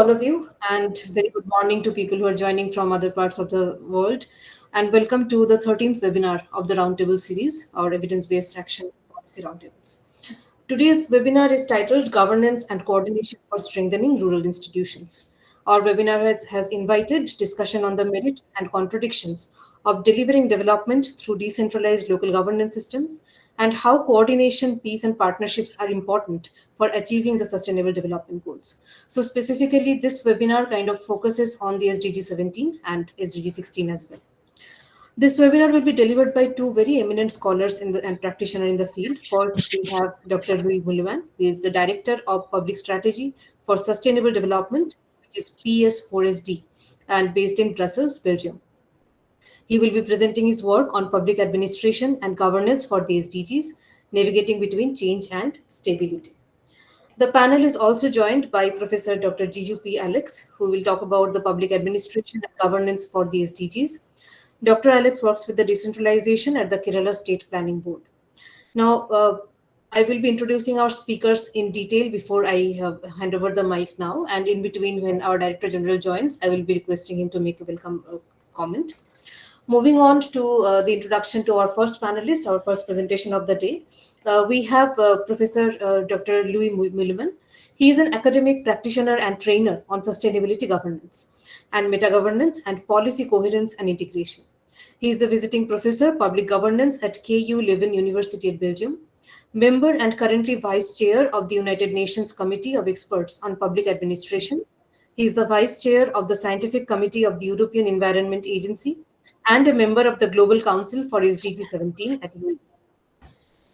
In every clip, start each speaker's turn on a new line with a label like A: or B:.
A: All of you, and very good morning to people who are joining from other parts of the world. And welcome to the 13th webinar of the Roundtable series, our evidence based action policy roundtables. Today's webinar is titled Governance and Coordination for Strengthening Rural Institutions. Our webinar has invited discussion on the merits and contradictions of delivering development through decentralized local governance systems and how coordination, peace, and partnerships are important for achieving the Sustainable Development Goals. So, specifically, this webinar kind of focuses on the SDG 17 and SDG 16 as well. This webinar will be delivered by two very eminent scholars and practitioner in the field. First, we have Dr. Meuleman, who is the Director of Public Strategy for Sustainable Development, which is PS4SD, and based in Brussels, Belgium. He will be presenting his work on public administration and governance for the SDGs, navigating between change and stability. The panel is also joined by Professor Dr. Jiju P. Alex, who will talk about the public administration and governance for the SDGs. Dr. Alex works with the decentralization at the Kerala State Planning Board. Now, I will be introducing our speakers in detail before I hand over the mic now. And in between, when our Director General joins, I will be requesting him to make a welcome comment. Moving on to the introduction to our first panelist, our first presentation of the day, we have Professor Dr. Meuleman. He is an academic practitioner and trainer on sustainability governance and meta-governance and policy coherence and integration. He is the visiting professor, public governance at KU Leuven University at Belgium, member and currently vice chair of the United Nations Committee of Experts on Public Administration. He is the vice chair of the Scientific Committee of the European Environment Agency and a member of the Global Council for SDG 17 at UN.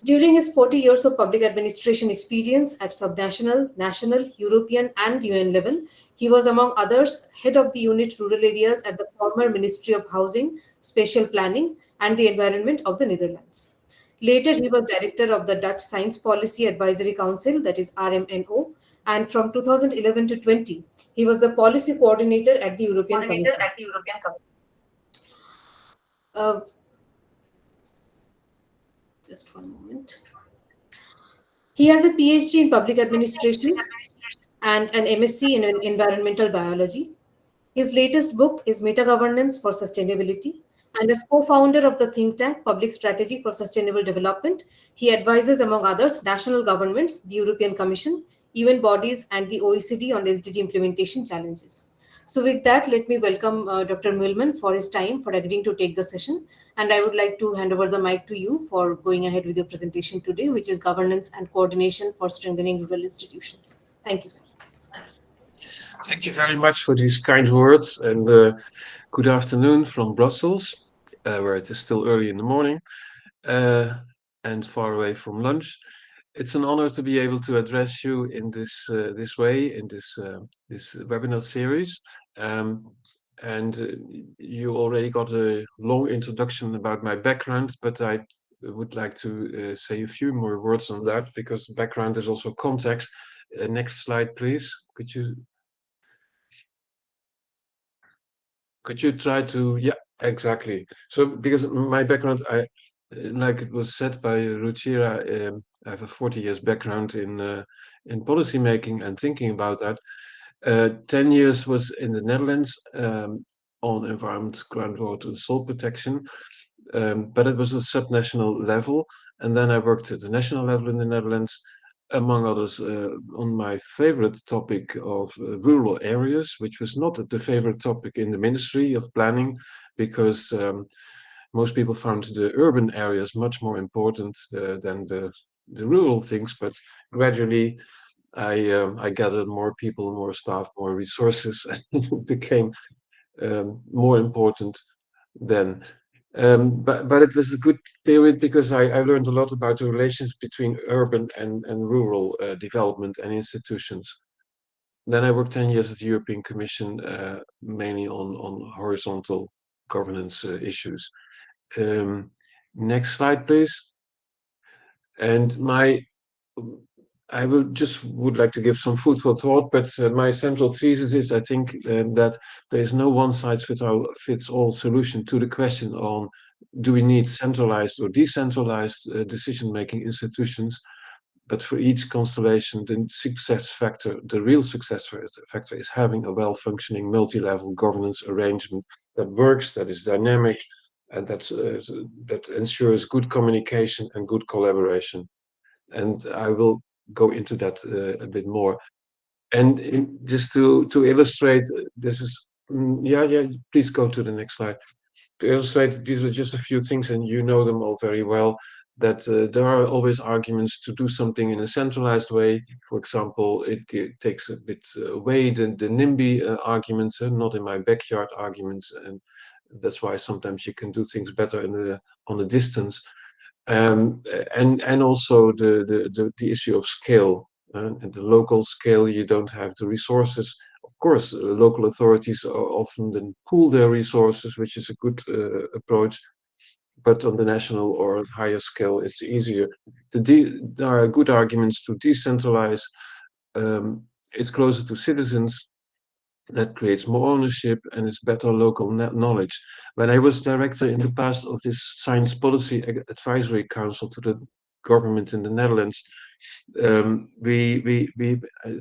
A: During his 40 years of public administration experience at subnational, national, European, and UN level, he was, among others, head of the unit rural areas at the former Ministry of Housing, Spatial Planning, and the Environment of the Netherlands. Later, he was director of the Dutch Science Policy Advisory Council, that is RMNO, and from 2011 to 20, he was the policy coordinator at the European Commission. Uh, just one moment. He has a PhD in public administration and an MSc in environmental biology. His latest book is Meta Governance for Sustainability, and as co founder of the think tank Public Strategy for Sustainable Development, he advises, among others, national governments, the European Commission, UN bodies, and the OECD on SDG implementation challenges. So, with that, let me welcome Dr. Meuleman for his time for agreeing to take the session. And I would like to hand over the mic to you for going ahead with your presentation today, which is Governance and Coordination for Strengthening Rural Institutions. Thank you, sir.
B: Thank you very much for these kind words, and good afternoon from Brussels, where it is still early in the morning and far away from lunch. It's an honor to be able to address you in this way in this webinar series. You already got a long introduction about my background, but I would like to say a few more words on that, because background is also context. Next slide, please. Could you try to, yeah, exactly. So, because my background, like it was said by Ruchira, I have a 40 years background in policy making and thinking about that. 10 years was in the Netherlands on environment, groundwater, and soil protection, but it was a subnational level. And then I worked at the national level in the Netherlands, among others, on my favorite topic of rural areas, which was not the favorite topic in the Ministry of Planning, because most people found the urban areas much more important than the rural things. But gradually, I gathered more people, more staff, more resources, and it became more important then. But it was a good period, because I learned a lot about the relations between urban and rural development and institutions. Then I worked 10 years at the European Commission, mainly on horizontal governance issues. Next slide, please. And I would like to give some food for thought, but my central thesis is, I think, that there is no one size fits all solution to the question on, do we need centralized or decentralized decision-making institutions? But for each constellation, the success factor, the real factor is having a well-functioning multi-level governance arrangement that works, that is dynamic, and that ensures good communication and good collaboration. And I will go into that a bit more. And just to illustrate, this is yeah. Please go to the next slide. To illustrate, these are just a few things, and you know them all very well. That there are always arguments to do something in a centralized way. For example, it takes a bit away the NIMBY arguments, not in my backyard arguments, and that's why sometimes you can do things better on the distance. And also the issue of scale. And the local scale, you don't have the resources. Of course, local authorities often then pool their resources, which is a good approach. But on the national or higher scale, it's easier. There are good arguments to decentralize. It's closer to citizens. That creates more ownership and it's better local knowledge. When I was director in the past of this Science Policy Advisory Council to the government in the Netherlands, I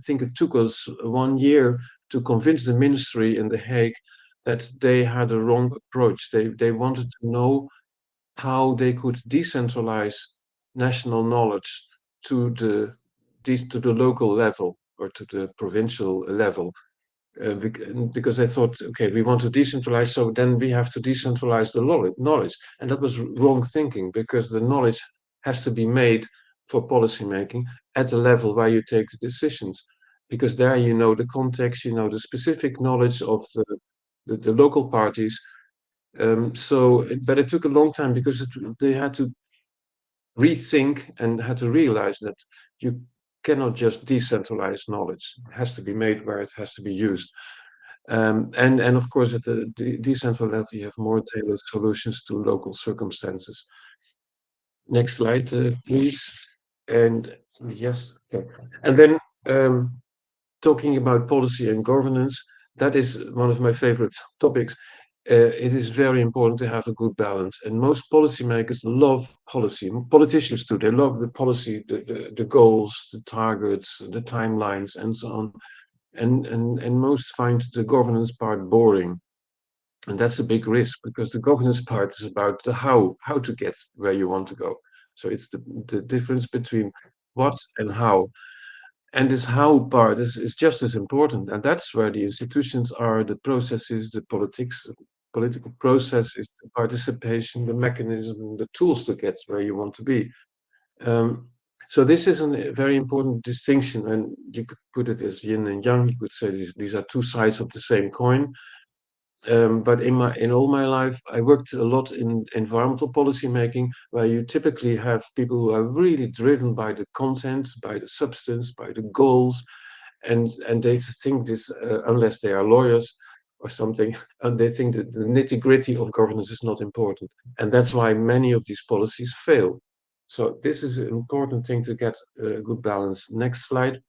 B: think it took us 1 year to convince the ministry in The Hague that they had a wrong approach. They wanted to know how they could decentralize national knowledge to the local level or to the provincial level, because they thought, okay, we want to decentralize, so then we have to decentralize the knowledge. And that was wrong thinking, because the knowledge has to be made for policy making at the level where you take the decisions, because there you know the context, you know the specific knowledge of the local parties. But it took a long time because they had to rethink and had to realize that you cannot just decentralize knowledge. It has to be made where it has to be used. And of course, at the decentral level, you have more tailored solutions to local circumstances. Next slide, please. And yes, okay. And then talking about policy and governance, that is one of my favorite topics. It is very important to have a good balance. And most policymakers love policy. Politicians too. They love the policy, the goals, the targets, the timelines, and so on. And most find the governance part boring. And that's a big risk, because the governance part is about the how to get where you want to go. So it's the difference between what and how. And this how part is just as important. And that's where the institutions are, the processes, the political processes, the participation, the mechanism, the tools to get where you want to be. Um, so this is a very important distinction, and you could put it as yin and yang. You could say these are two sides of the same coin. But in all my life, I worked a lot in environmental policy making, where you typically have people who are really driven by the content, by the substance, by the goals, and they think this, unless they are lawyers or something, and they think that the nitty gritty of governance is not important, and that's why many of these policies fail. So this is an important thing to get a good balance. Next slide,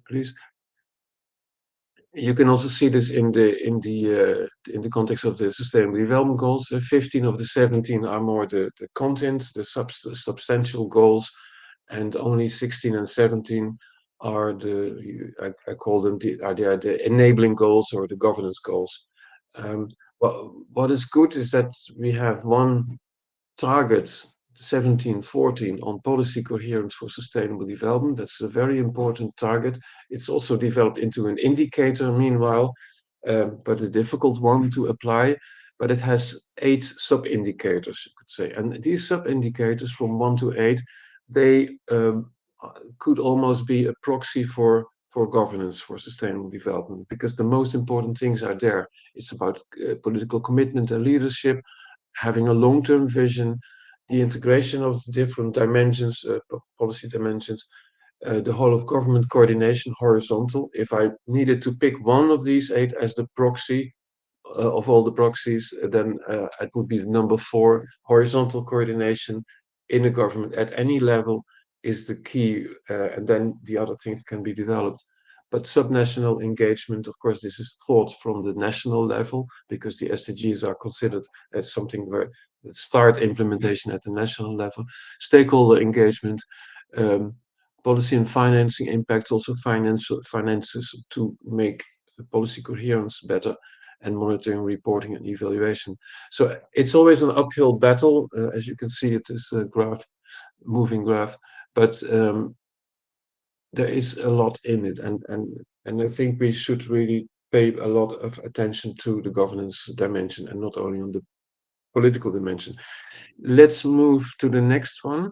B: please. You can also see this in the context of the Sustainable Development Goals. 15 of the 17 are more the content, the substantial goals, and only 16 and 17 are I call them the enabling goals or the governance goals. What is good is that we have one target, 1714, on policy coherence for sustainable development. That's a very important target. It's also developed into an indicator, meanwhile, but a difficult one to apply. But it has 8 sub-indicators, you could say. And these sub-indicators from 1 to 8, they could almost be a proxy for governance, for sustainable development, because the most important things are there. It's about political commitment and leadership, having a long-term vision, the integration of the different dimensions, policy dimensions, the whole of government coordination, horizontal. If I needed to pick one of these 8 as the proxy of all the proxies, then it would be number 4, horizontal coordination in the government at any level is the key, and then the other things can be developed. But subnational engagement, of course, this is thought from the national level, because the SDGs are considered as something where start implementation at the national level. Stakeholder engagement, um, Policy and financing impacts also financial finances to make the policy coherence better, and monitoring, reporting, and evaluation. So it's always an uphill battle, as you can see. It is a graph, moving graph, but there is a lot in it, and I think we should really pay a lot of attention to the governance dimension and not only on the political dimension. Let's move to the next one.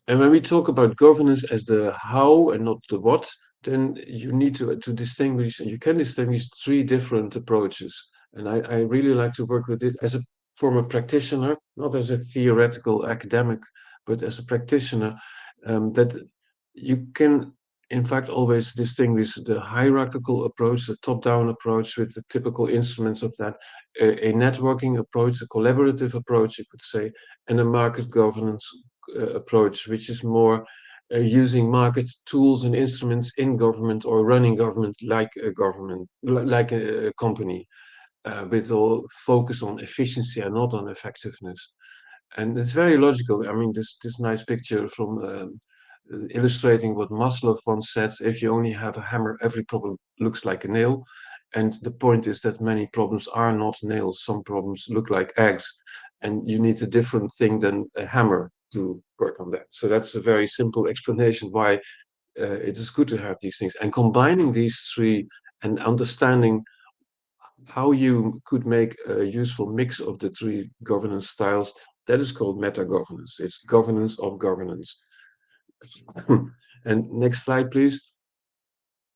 B: And when we talk about governance as the how and not the what, then you need to distinguish, and you can distinguish three different approaches. And I really like to work with it as a former practitioner, not as a theoretical academic, but as a practitioner, that you can, in fact, always distinguish the hierarchical approach, the top-down approach with the typical instruments of that, a networking approach, a collaborative approach, you could say, and a market governance approach, which is more using market tools and instruments in government or running government, like a company, with all focus on efficiency and not on effectiveness. And it's very logical. I mean, this nice picture from illustrating what Maslow once said: if you only have a hammer, every problem looks like a nail. And the point is that many problems are not nails. Some problems look like eggs, and you need a different thing than a hammer to work on that. So that's a very simple explanation why it is good to have these things. And combining these three and understanding how you could make a useful mix of the three governance styles, that is called meta governance. It's governance of governance. And next slide, please.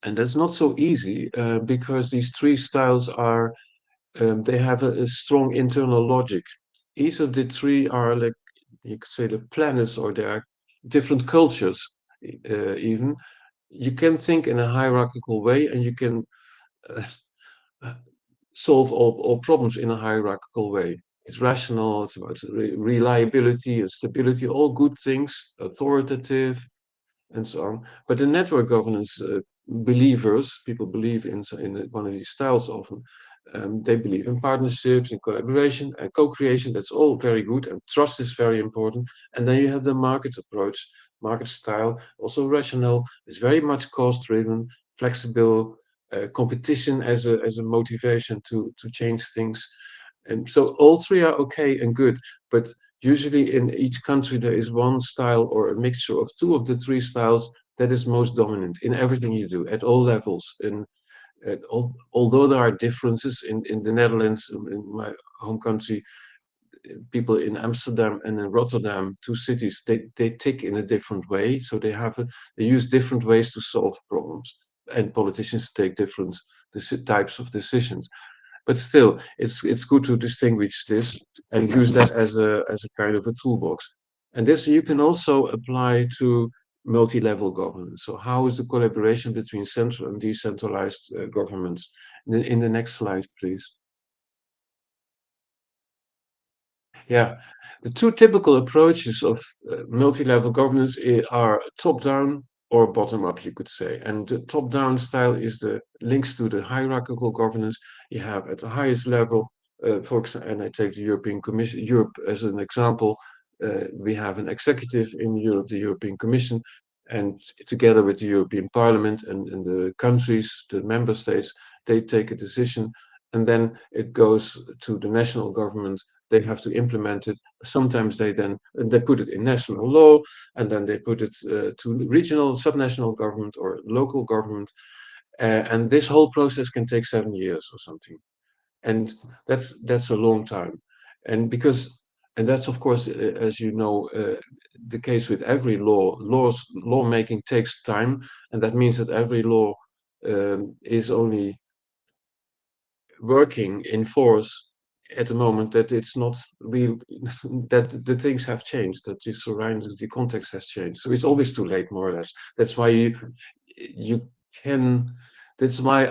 B: And that's not so easy because these three styles are, they have a strong internal logic. Each of the three are, like you could say, the planets, or they are different cultures, even. You can think in a hierarchical way, and you can uh, uh, solve all problems in a hierarchical way. It's rational, it's about reliability and stability, all good things, authoritative, and so on. But the network governance believers, people believe in one of these styles often. They believe in partnerships, in collaboration, and co-creation. That's all very good, and trust is very important. And then you have the market approach, market style, also rational. It's very much cost-driven, flexible, competition as a motivation to change things. And so all three are okay and good, but usually in each country there is one style or a mixture of two of the three styles that is most dominant in everything you do at all levels. And although there are differences in the Netherlands, in my home country, people in Amsterdam and in Rotterdam, two cities, they tick in a different way. So they use different ways to solve problems, and politicians take different types of decisions. But still, it's good to distinguish this and use that as a kind of a toolbox. And this you can also apply to multi-level governance. So how is the collaboration between central and decentralized governments? In the next slide, please. Yeah, the two typical approaches of multi-level governance are top-down or bottom-up, you could say. And the top-down style is the links to the hierarchical governance you have at the highest level. For example, and I take the European Commission, Europe as an example. We have an executive in Europe, the European Commission, and together with the European Parliament and the countries, the member states, they take a decision, and then it goes to the national government. They have to implement it. Sometimes they put it in national law, and then they put it to regional, subnational government or local government, and this whole process can take 7 years or something, and that's a long time, and because and that's of course, as you know, the case with every lawmaking takes time, and that means that every law is only working in force at the moment that it's not real, that the things have changed, that the surroundings, the context has changed. So it's always too late, more or less. That's why you can. That's why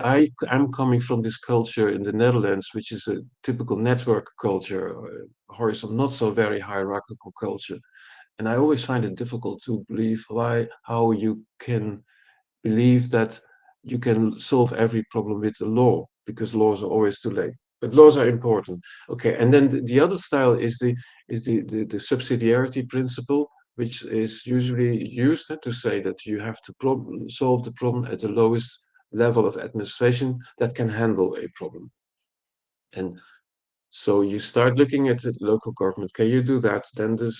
B: I'm coming from this culture in the Netherlands, which is a typical network culture, horizontal, not so very hierarchical culture. And I always find it difficult to believe how you can believe that you can solve every problem with the law, because laws are always too late. But laws are important. Okay, and then the other style is the subsidiarity principle, which is usually used to say that you have to solve the problem at the lowest level of administration that can handle a problem. And so you start looking at the local government. Can you do that? Then the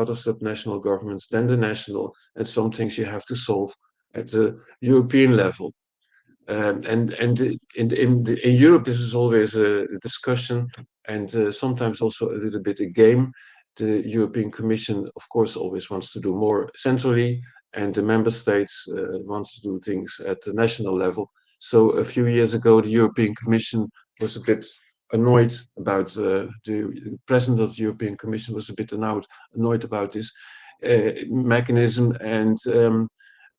B: other subnational governments, then the national, and some things you have to solve at the European level. And in Europe, this is always a discussion and sometimes also a little bit a game. The European Commission, of course, always wants to do more centrally, and the member states wants to do things at the national level. So a few years ago, the European Commission was a bit annoyed about the president of the European Commission was a bit annoyed about this mechanism and.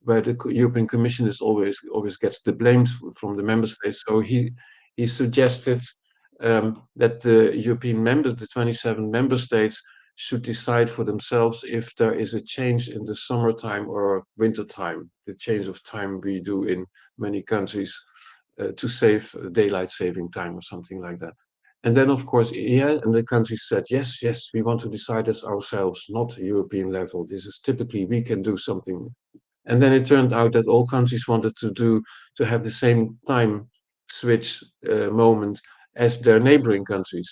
B: Where the European Commission is always gets the blame from the member states. So he suggested that the European members, the 27 member states, should decide for themselves if there is a change in the summertime or winter time, the change of time we do in many countries to save daylight saving time or something like that. And then, of course, yeah, and the countries said, yes, yes, we want to decide this ourselves, not European level. This is typically we can do something, and then it turned out that all countries wanted to have the same time switch moment as their neighboring countries,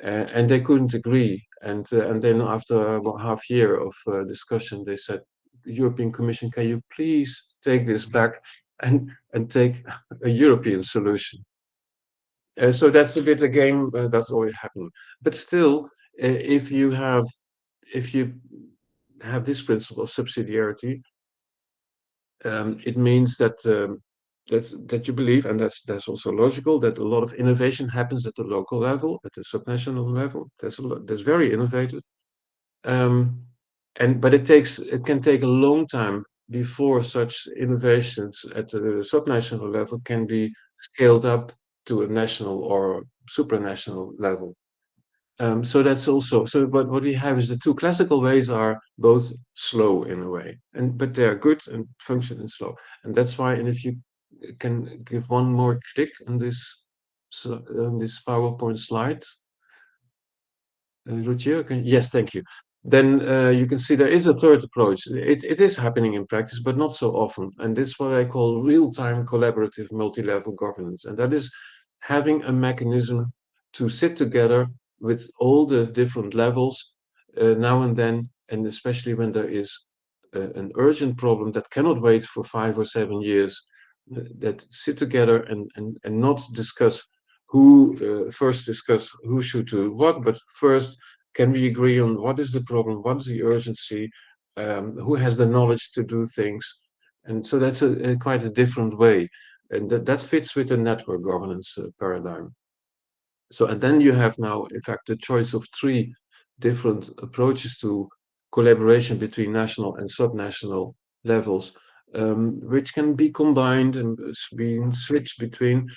B: and they couldn't agree. And then after about half year of discussion, they said, European Commission, can you please take this back and take a European solution? So that's a bit a game that's always happening. But still, if you have this principle of subsidiarity, it means that you believe, and that's also logical, that a lot of innovation happens at the local level, at the subnational level. That's very innovative, um, and but it can take a long time before such innovations at the subnational level can be scaled up to a national or supranational level. So that's also so. But what we have is the two classical ways are both slow in a way, and but they are good and function and slow, and that's why. And if you can give one more click on this on this PowerPoint slide, Lucia, yes, thank you. Then you can see there is a third approach. It is happening in practice, but not so often. And this is what I call real-time collaborative multi-level governance. And that is having a mechanism to sit together with all the different levels now and then, and especially when there is an urgent problem that cannot wait for 5 or 7 years, that sit together and not discuss first discuss who should do what, but first, can we agree on what is the problem, what is the urgency, who has the knowledge to do things, and so that's a quite a different way, and that fits with the network governance paradigm. So, and then you have now, in fact, the choice of three different approaches to collaboration between national and subnational levels, which can be combined and being switched between.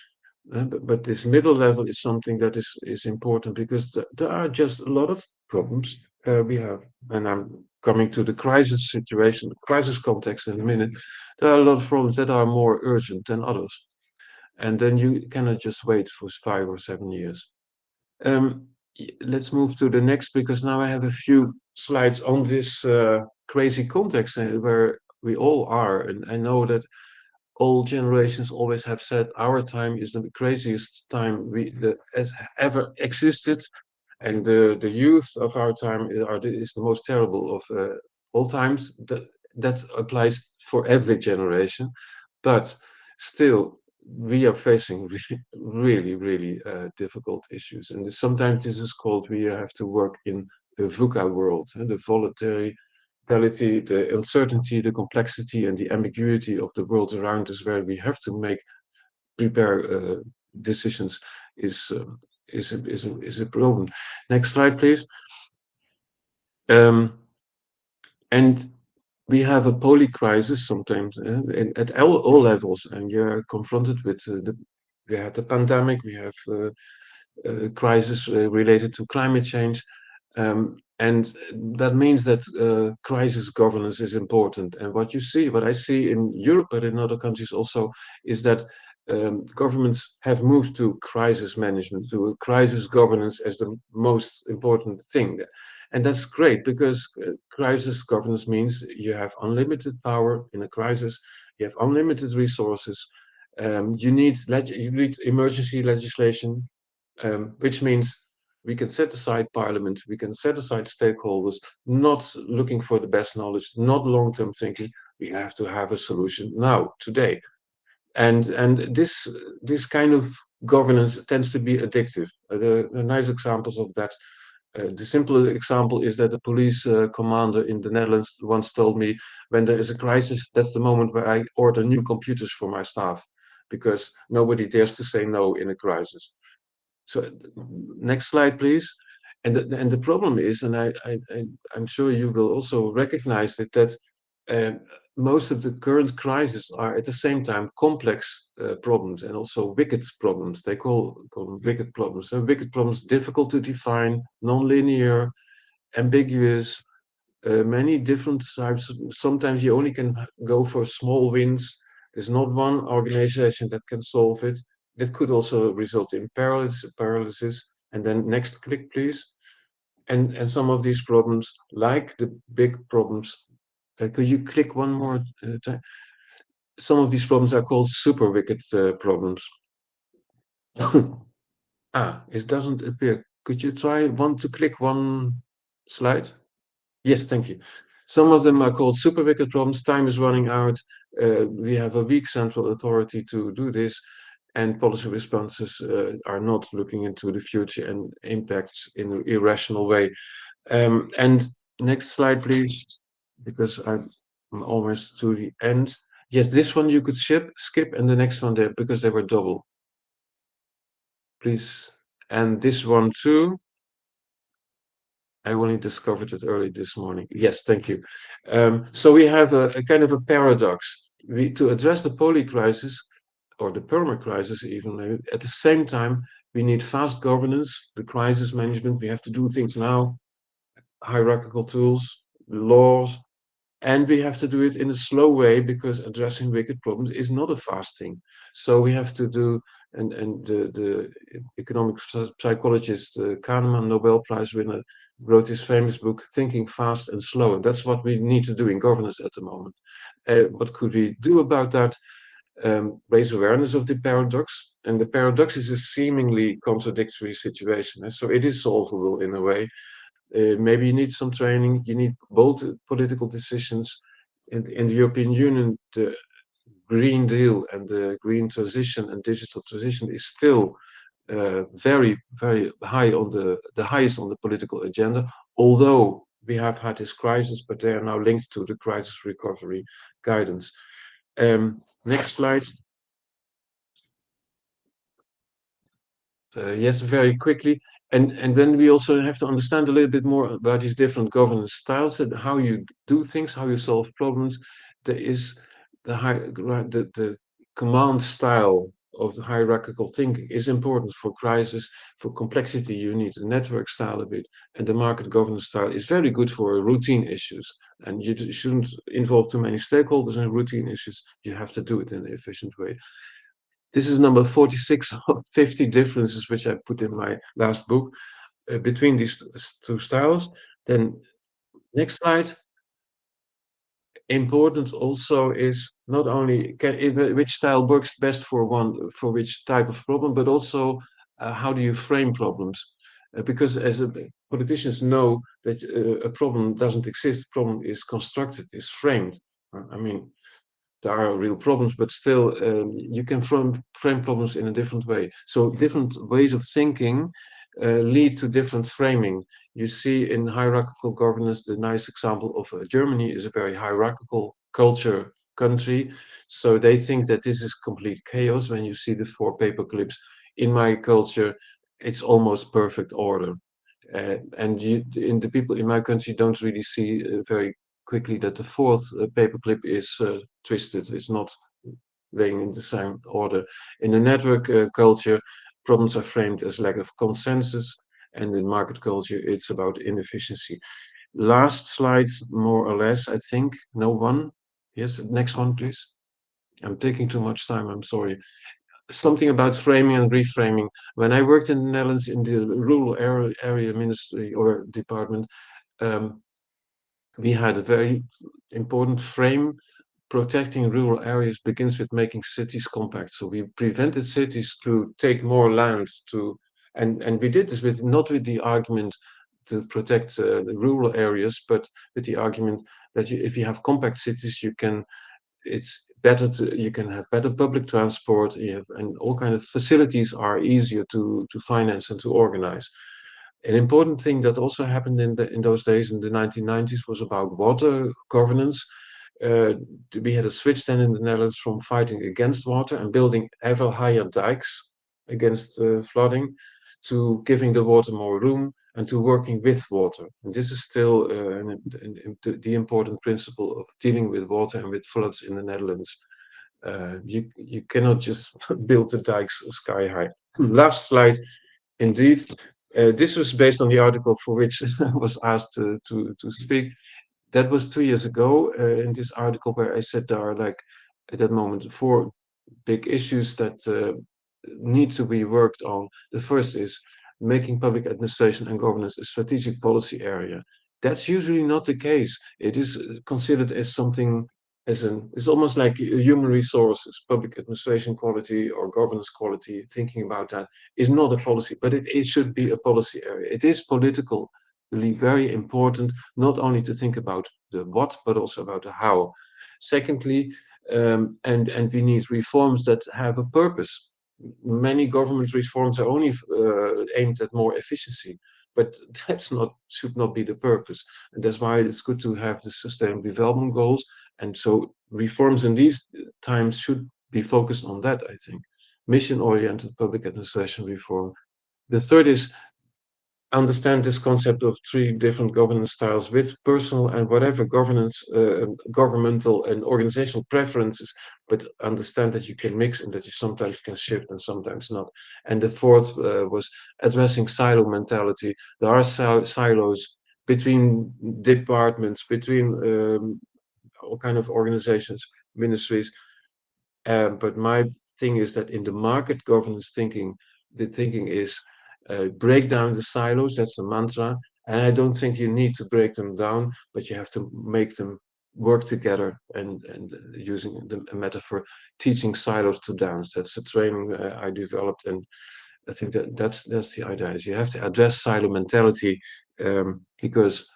B: But this middle level is something that is important because there are just a lot of problems we have, and I'm coming to the crisis situation, crisis context in a minute. There are a lot of problems that are more urgent than others, and then you cannot just wait for 5 or 7 years. Let's move to the next because now I have a few slides on this crazy context where we all are, and I know that all generations always have said our time is the craziest time has ever existed, and the youth of our time is the most terrible of all times. That applies for every generation, but still we are facing really difficult issues, and sometimes this is called we have to work in the VUCA world, the voluntary the uncertainty, the complexity, and the ambiguity of the world around us, where we have to prepare decisions, is is a problem. Next slide, please. And we have a poly crisis sometimes at all levels, and you're confronted with we have the pandemic, we have crisis related to climate change. And that means that crisis governance is important. And what I see in Europe, but in other countries also, is that governments have moved to crisis management, to crisis governance as the most important thing. And that's great because crisis governance means you have unlimited power in a crisis, you have unlimited resources, you need emergency legislation, which means we can set aside parliament, we can set aside stakeholders, not looking for the best knowledge, not long-term thinking. We have to have a solution now, today. And this kind of governance tends to be addictive. The nice examples of that, the simple example is that a police commander in the Netherlands once told me, when there is a crisis, that's the moment where I order new computers for my staff, because nobody dares to say no in a crisis. So next slide, please. And the problem is, and I'm sure you will also recognize it, that uh, most of the current crises are at the same time complex problems and also wicked problems. They call them wicked problems. So wicked problems, difficult to define, non-linear, ambiguous, many different types. Sometimes you only can go for small wins. There's not one organization that can solve it. That could also result in paralysis. And then next click, please. And some of these problems, like the big problems, could you click one more time? Some of these problems are called super wicked problems. It doesn't appear. Could you try to click one slide? Yes, thank you. Some of them are called super wicked problems. Time is running out. We have a weak central authority to do this, and policy responses are not looking into the future and impacts in an irrational way. And next slide, please, because I'm almost to the end. Yes, this one you could skip, and the next one there, because they were double. Please. And this one too. I only discovered it early this morning. Yes, thank you. So we have a kind of a paradox. To address the poly crisis, or the perma crisis even, at the same time, we need fast governance, the crisis management. We have to do things now, hierarchical tools, laws, and we have to do it in a slow way because addressing wicked problems is not a fast thing. So we have to do, and the economic psychologist Kahneman, Nobel Prize winner, wrote his famous book, Thinking Fast and Slow. And that's what we need to do in governance at the moment. What could we do about that? Raise awareness of the paradox. And the paradox is a seemingly contradictory situation. So it is solvable in a way. Maybe you need some training, you need bold political decisions. In the European Union, the Green Deal and the green transition and digital transition is still very, very high on the highest on the political agenda, although we have had this crisis, but they are now linked to the crisis recovery guidance. Next slide. Yes, very quickly. And then we also have to understand a little bit more about these different governance styles and how you do things, how you solve problems. There is the command style of the hierarchical thinking is important for crisis, for complexity. You need the network style a bit, and the market governance style is very good for routine issues. And you shouldn't involve too many stakeholders in routine issues. You have to do it in an efficient way. This is number 46 of 50 differences which I put in my last book between these two styles. Then next slide. Important also is not only which style works best for which type of problem, but also how do you frame problems? Because as politicians know that a problem doesn't exist, problem is constructed, is framed. I mean, there are real problems, but still you can frame problems in a different way. So different ways of thinking lead to different framing. You see in hierarchical governance, the nice example of Germany is a very hierarchical culture country. So they think that this is complete chaos when you see the four paper clips. In my culture, it's almost perfect order. And the people in my country don't really see very quickly that the fourth paperclip is twisted, is not laying in the same order. In the network culture, problems are framed as lack of consensus, and in market culture, it's about inefficiency. Last slide, more or less, I think. No one? Yes, next one, please. I'm taking too much time, I'm sorry. Something about framing and reframing. When I worked in the Netherlands in the rural area ministry or department, um, we had a very important frame. Protecting rural areas begins with making cities compact. So we prevented cities to take more land to, and we did this with not with the argument to protect the rural areas, but with the argument that if you have compact cities, it's better to you can have better public transport. And all kind of facilities are easier to finance and to organize. An important thing that also happened in those days in the 1990s was about water governance. Uh, we had a switch then in the Netherlands from fighting against water and building ever higher dikes against flooding to giving the water more room and to working with water. And this is still the important principle of dealing with water and with floods in the Netherlands. You cannot just build the dikes sky high. Last slide. Indeed, this was based on the article for which I was asked to speak. That was 2 years ago. In this article, where I said there are like at that moment four big issues that need to be worked on. The first is making public administration and governance a strategic policy area. That's usually not the case. It is considered as something it's almost like human resources, public administration quality or governance quality. Thinking about that is not a policy, but it should be a policy area. It is politically very important not only to think about the what, but also about the how. Secondly, and we need reforms that have a purpose. Many government reforms are only aimed at more efficiency, but that's not should not be the purpose. And that's why it's good to have the sustainable development goals. And so reforms in these times should be focused on that, I think. Mission-oriented public administration reform. The third is understand this concept of three different governance styles with personal and whatever governance, governmental and organizational preferences, but understand that you can mix and that you sometimes can shift and sometimes not. And the fourth was addressing silo mentality. There are silos between departments, between all kind of organizations, ministries, but my thing is that in the market governance thinking, the thinking is break down the silos. That's a mantra. And I don't think you need to break them down, but you have to make them work together. And using a metaphor, teaching silos to dance. That's a training I developed. And I think that's the idea. Is you have to address silo mentality because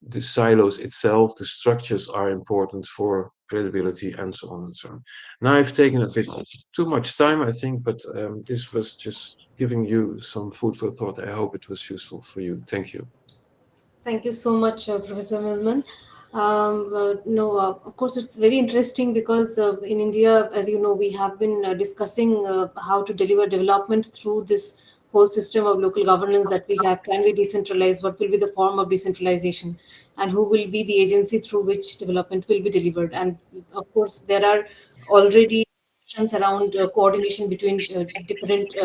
B: the silos itself, the structures are important for credibility and so on and so on. Now I've taken a bit too much time, I think, but this was just giving you some food for thought. I hope it was useful for you. Thank you.
A: Thank you so much, Professor Milman. No, of course, it's very interesting because in India, as you know, we have been discussing how to deliver development through this whole system of local governance that we have. Can we decentralize? What will be the form of decentralization? And who will be the agency through which development will be delivered? And of course, there are already discussions around coordination between different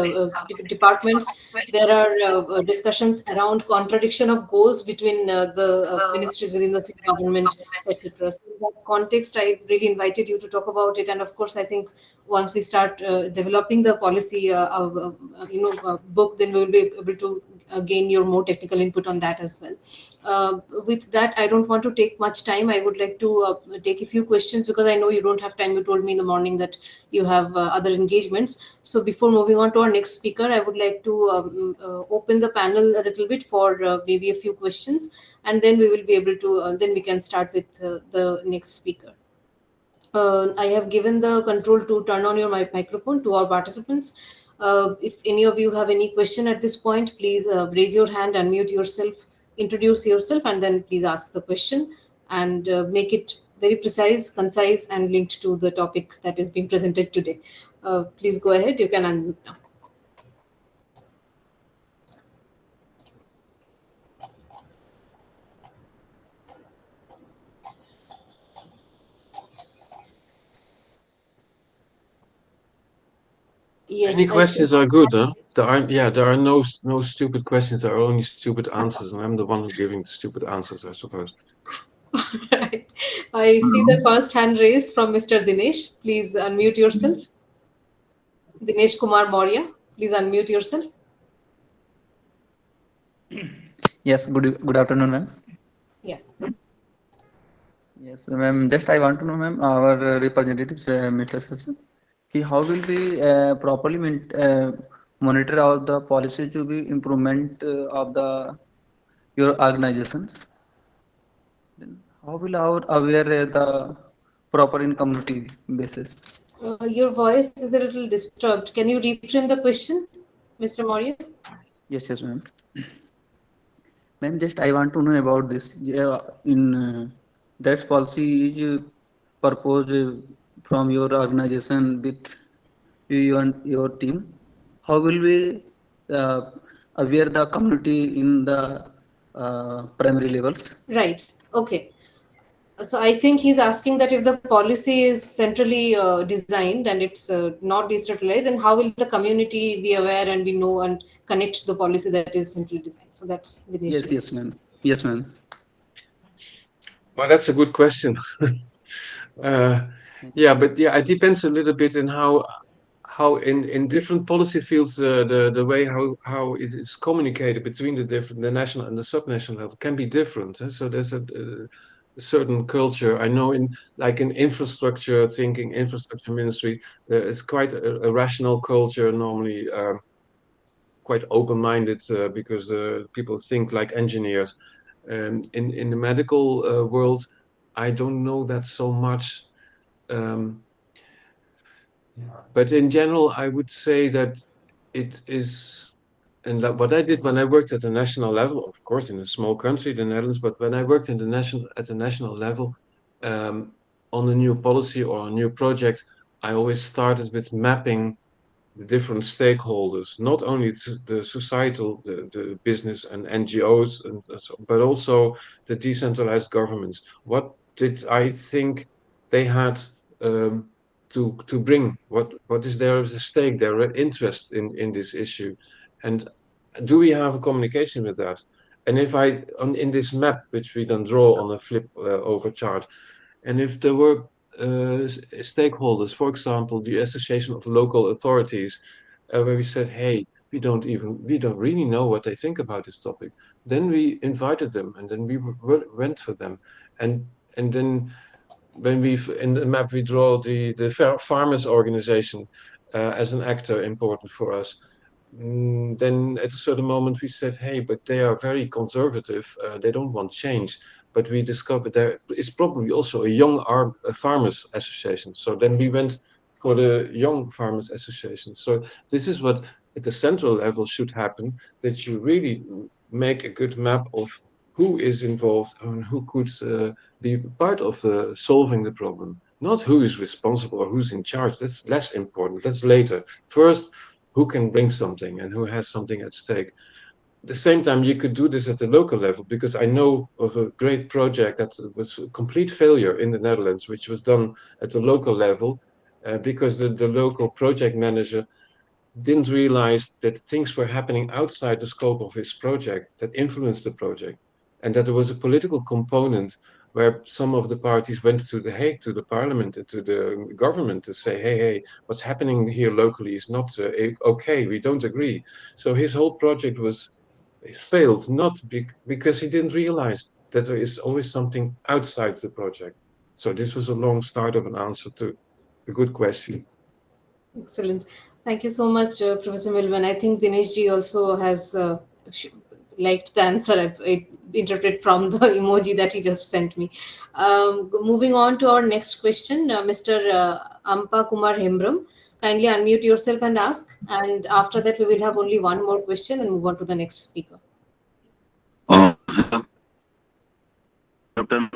A: departments. There are discussions around contradiction of goals between the ministries within the city government, etc. So in that context, I really invited you to talk about it. And of course, I think once we start developing the policy book, then we will be able to gain your more technical input on that as well. With that, I don't want to take much time. I would like to take a few questions because I know you don't have time. You told me in the morning that you have other engagements. So before moving on to our next speaker, I would like to open the panel a little bit for maybe a few questions, and then we will be able to then we can start with the next speaker. I have given the control to turn on your microphone to our participants. If any of you have any question at this point, please raise your hand, unmute yourself, introduce yourself, and then please ask the question and make it very precise, concise, and linked to the topic that is being presented today. Please go ahead. You can unmute now.
B: Any
A: Yes, I see.
B: questions are good, huh? There are no stupid questions. There are only stupid answers, and I'm the one who's giving the stupid answers, I suppose.
A: Right. I see the first hand raised from Mr. Dinesh. Please unmute yourself. Dinesh Kumar Maurya, please unmute yourself.
C: Yes, good afternoon, ma'am. Yes, ma'am. Just I want to know, ma'am, our representatives, Mr. Sachin, कि how will we properly monitor all the policy to be improvement of the your organizations? Then how will our aware the proper in community basis?
A: Your voice is a little disturbed. Can you reframe the question, Mr. Maurya?
C: Yes, yes, ma'am. Ma'am, just I want to know about this. In that policy is proposed from your organization with you and your team. How will we uh, aware the community in the primary levels?
A: Right. Okay. So I think he's asking that if the policy is centrally designed and it's not decentralized, and how will the community be aware and we know and connect to the policy that is centrally designed? So that's the issue.
C: Yes, yes, ma'am. Yes, ma'am.
B: Well, that's a good question. Uh, yeah, but yeah, it depends a little bit in how in different policy fields the way how it is communicated between the national and the subnational level can be different. So there's a certain culture. I know in like in infrastructure thinking, infrastructure ministry, it's quite a rational culture normally. Quite open-minded because people think like engineers. In the medical world, I don't know that so much. Um, but in general, I would say that it is, and that what I did when I worked at the national level, of course, in a small country, the Netherlands, but when I worked in the national at the national level um, on a new policy or a new project, I always started with mapping the different stakeholders, not only the societal, the business and NGOs, but also the decentralized governments. What did I think they had to bring? What is their stake, their interest in this issue, and do we have a communication with that? And if in this map, which we then draw on a flip over chart, and if there were stakeholders, for example, the Association of Local Authorities, where we said, "Hey, we don't really know what they think about this topic." Then we invited them, and then we went for them, and and then when we in the map we draw the farmers organization as an actor important for us. Then at a certain moment we said, hey, but they are very conservative. They don't want change. But we discovered there is probably also a young farmers association. So then we went for the young farmers association. So this is what at the central level should happen, that you really make a good map of who is involved and who could be part of solving the problem. Not who is responsible or who's in charge. That's less important. That's later. First, who can bring something and who has something at stake. At the same time, you could do this at the local level because I know of a great project that was a complete failure in the Netherlands, which was done at the local level because the local project manager didn't realize that things were happening outside the scope of his project that influenced the project, and that there was a political component where some of the parties went to The Hague, to the parliament, and to the government to say, hey, what's happening here locally is not okay, we don't agree. So his whole project was failed, not because he didn't realize that there is always something outside the project. So this was a long start of an answer to a good question.
A: Excellent. Thank you so much, Professor Milman. I think Dinesh ji also has liked the answer I interpret from the emoji that he just sent me. Moving on to our next question, Mr. Ampa Kumar Hembram. Kindly unmute yourself and ask. And after that, we will have only one more question and move on to the next speaker.
D: Good afternoon,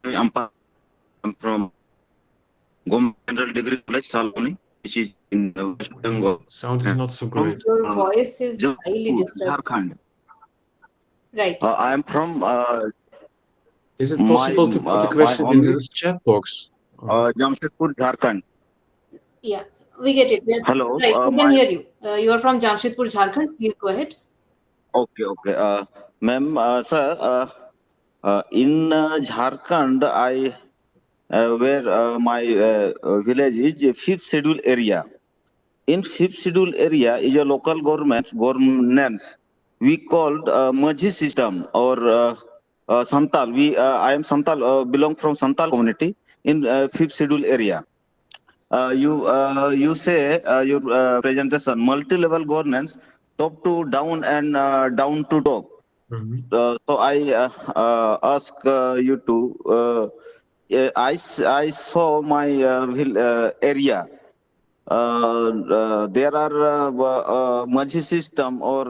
D: sir. I'm from Government General Degree College, Saloni, which is in West Bengal.
B: Sound is not so
D: From
B: great.
A: Your voice is highly
D: Jamshedpur,
A: disturbed.
D: Jharkhand.
A: Right.
D: I am from
B: Is it
D: my
B: possible to put the
D: my
B: question in
D: home
B: the
D: is
B: chat box?
D: Jamshedpur, Jharkhand.
A: Yeah, we get it.
D: Hello,
A: Right, we can
D: my
A: hear you. You are from Jamshedpur, Jharkhand. Please go ahead.
D: okay. Ma'am, sir, in Jharkhand, I where my village is a fifth schedule area. In fifth schedule area is a local government governance. We called Majhi system or Santal. I am Santal. Belong from Santal community in fifth schedule area. You say your presentation multi-level governance, top to down and down to top.
B: Mhm.
D: So I ask you to. I saw my area. There are Majhi system or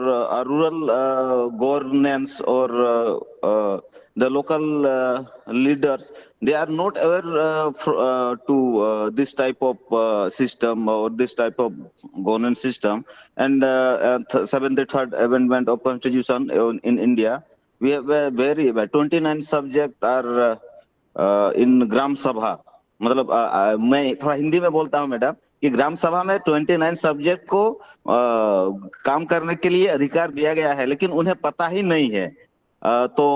D: rural governance or the local leaders. They are not aware to this type of system or this type of governance system. And 73rd Amendment of Constitution in India, we have a very 29 subject are इन ग्राम सभा मतलब मैं थोड़ा हिंदी में बोलता हूं madam कि ग्राम सभा में 29 सब्जेक्ट को काम करने के लिए अधिकार दिया गया है लेकिन उन्हें पता ही नहीं है तो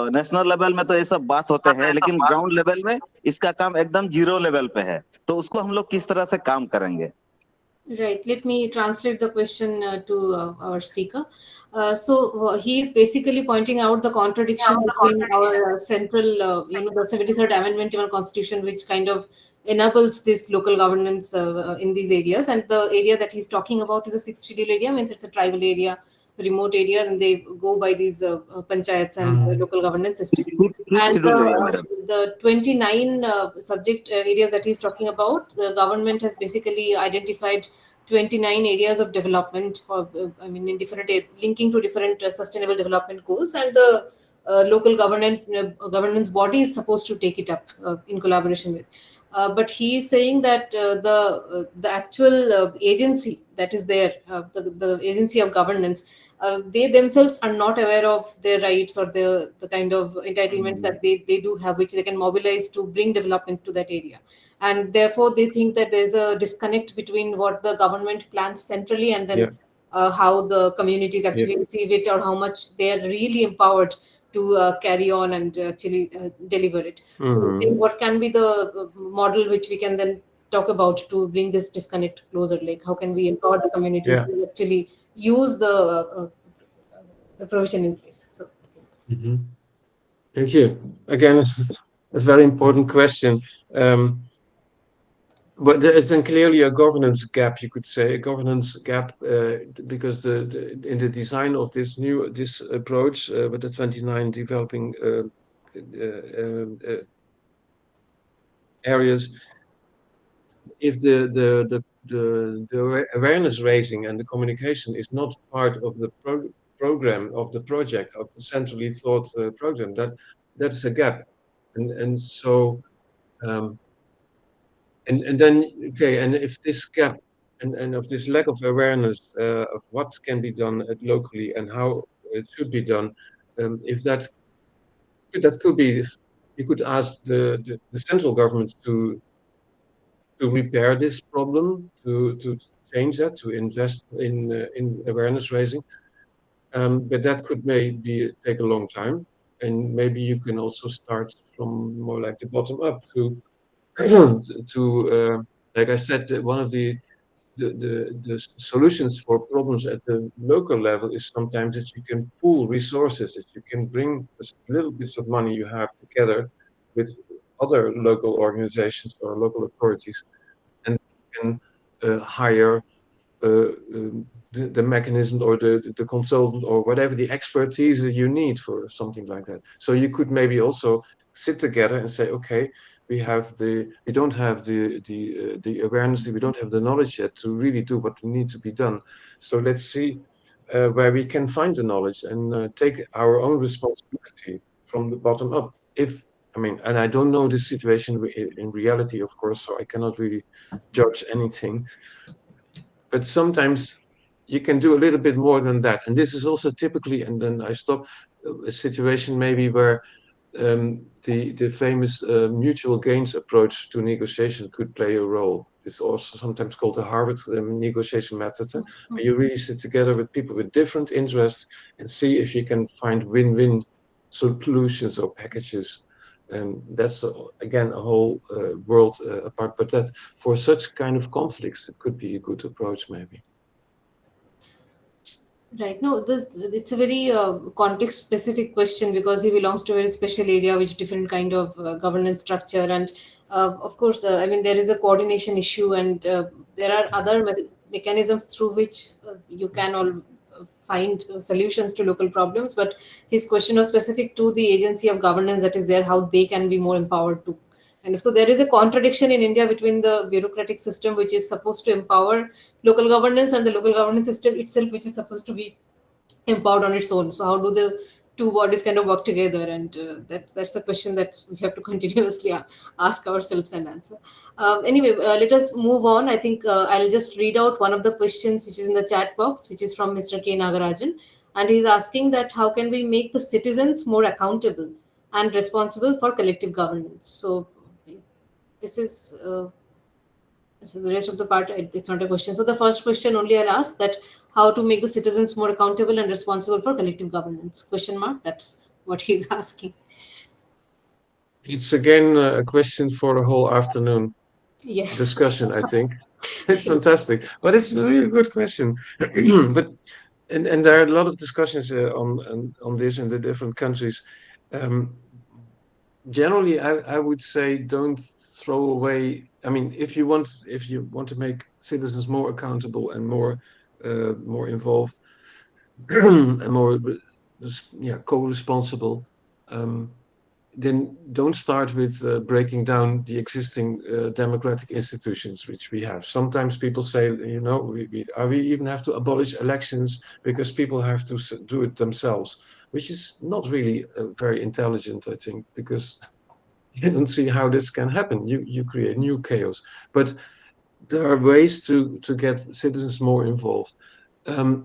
D: नेशनल लेवल में तो ये सब बात होते हैं लेकिन ग्राउंड लेवल में इसका काम एकदम जीरो लेवल पे है तो उसको हम लोग किस तरह से काम करेंगे
A: Right. Let me translate the question to our speaker. He is basically pointing out the contradiction between our central, the 73rd Amendment to our Constitution, which kind of enables this local governance in these areas. And the area that he's talking about is a sixth schedule area, means it's a tribal area, remote area, and they go by these panchayats and local governance system.
D: Fifth
A: And
D: schedule area madam
A: the 29 subject areas that he's talking about, the government has basically identified 29 areas of development for, in different, linking to different sustainable development goals. And the local governance body is supposed to take it up in collaboration with. But he is saying that the actual agency that is there, the agency of governance, they themselves are not aware of their rights or the kind of entitlements that they do have, which they can mobilize to bring development to that area. And therefore they think that there's a disconnect between what the government plans centrally and then
B: Yeah.
A: how the communities
B: Yeah.
A: actually receive it, or how much they are really empowered to carry on and actually deliver it. So
B: Mhm.
A: saying what can be the model which we can then talk about to bring this disconnect closer, like how can we empower the communities
B: Yeah.
A: to actually use the provision in place. So
B: Mhm. Thank you. Again, a very important question. But there is then clearly a governance gap, you could say, a governance gap, because in the design of this approach with the 29 developing areas, if the awareness raising and the communication is not part of the program of the project of the centrally thought program, that's a gap, and so. Um, and then okay, and if this gap and of this lack of awareness of what can be done locally and how it should be done, if that could be, you could ask the central government to repair this problem, to change that, to invest in awareness raising, but that could maybe take a long time, and maybe you can also start from more like the bottom up to like I said, one of the solutions for problems at the local level is sometimes that you can pool resources, that you can bring little bits of money you have together with other local organizations or local authorities, and you can hire the mechanism or the consultant or whatever the expertise that you need for something like that. So you could maybe also sit together and say, okay, we don't have the awareness, we don't have the knowledge yet to really do what needs to be done. So let's see where we can find the knowledge and take our own responsibility from the bottom up. If I mean, and I don't know this situation in reality, of course, so I cannot really judge anything, but sometimes you can do a little bit more than that. And this is also typically, and then I stop, a situation maybe where the famous mutual gains approach to negotiation could play a role. It's also sometimes called the Harvard negotiation method. Where you really sit together with people with different interests and see if you can find win-win solutions or packages. And that's again a whole world apart. But that for such kind of conflicts, it could be a good approach, maybe.
A: Right. No, it's a very context-specific question because he belongs to a very special area with different kind of governance structure, and of course, I mean there is a coordination issue, and there are other mechanisms through which you can all find solutions to local problems. But his question was specific to the agency of governance that is there, how they can be more empowered to. And so there is a contradiction in India between the bureaucratic system, which is supposed to empower local governance, and the local governance system itself, which is supposed to be empowered on its own. So how do the two bodies kind of work together? And that's a question that we have to continuously ask ourselves and answer. Anyway, let us move on. I think I'll just read out one of the questions which is in the chat box, which is from Mr. K. Nagarajan, and he's asking that how can we make the citizens more accountable and responsible for collective governance? So this is so the rest of the part, it's not a question. So the first question only I'll ask that how to make the citizens more accountable and responsible for collective governance? Question mark. That's what he's asking.
B: It's again a question for a whole afternoon
A: Yes.
B: discussion, I think. It's
A: Yes.
B: fantastic, but it's a really good question. But and there are a lot of discussions on this in the different countries. Um, Generally, I would say don't throw away. I mean, if you want to make citizens more accountable and more involved and more yeah, co-responsible, um, then don't start with breaking down the existing democratic institutions which we have. Sometimes people say, you know, we even have to abolish elections because people have to do it themselves, which is not really very intelligent, I think, because you don't see how this can happen. You create new chaos. But there are ways to get citizens more involved. Um,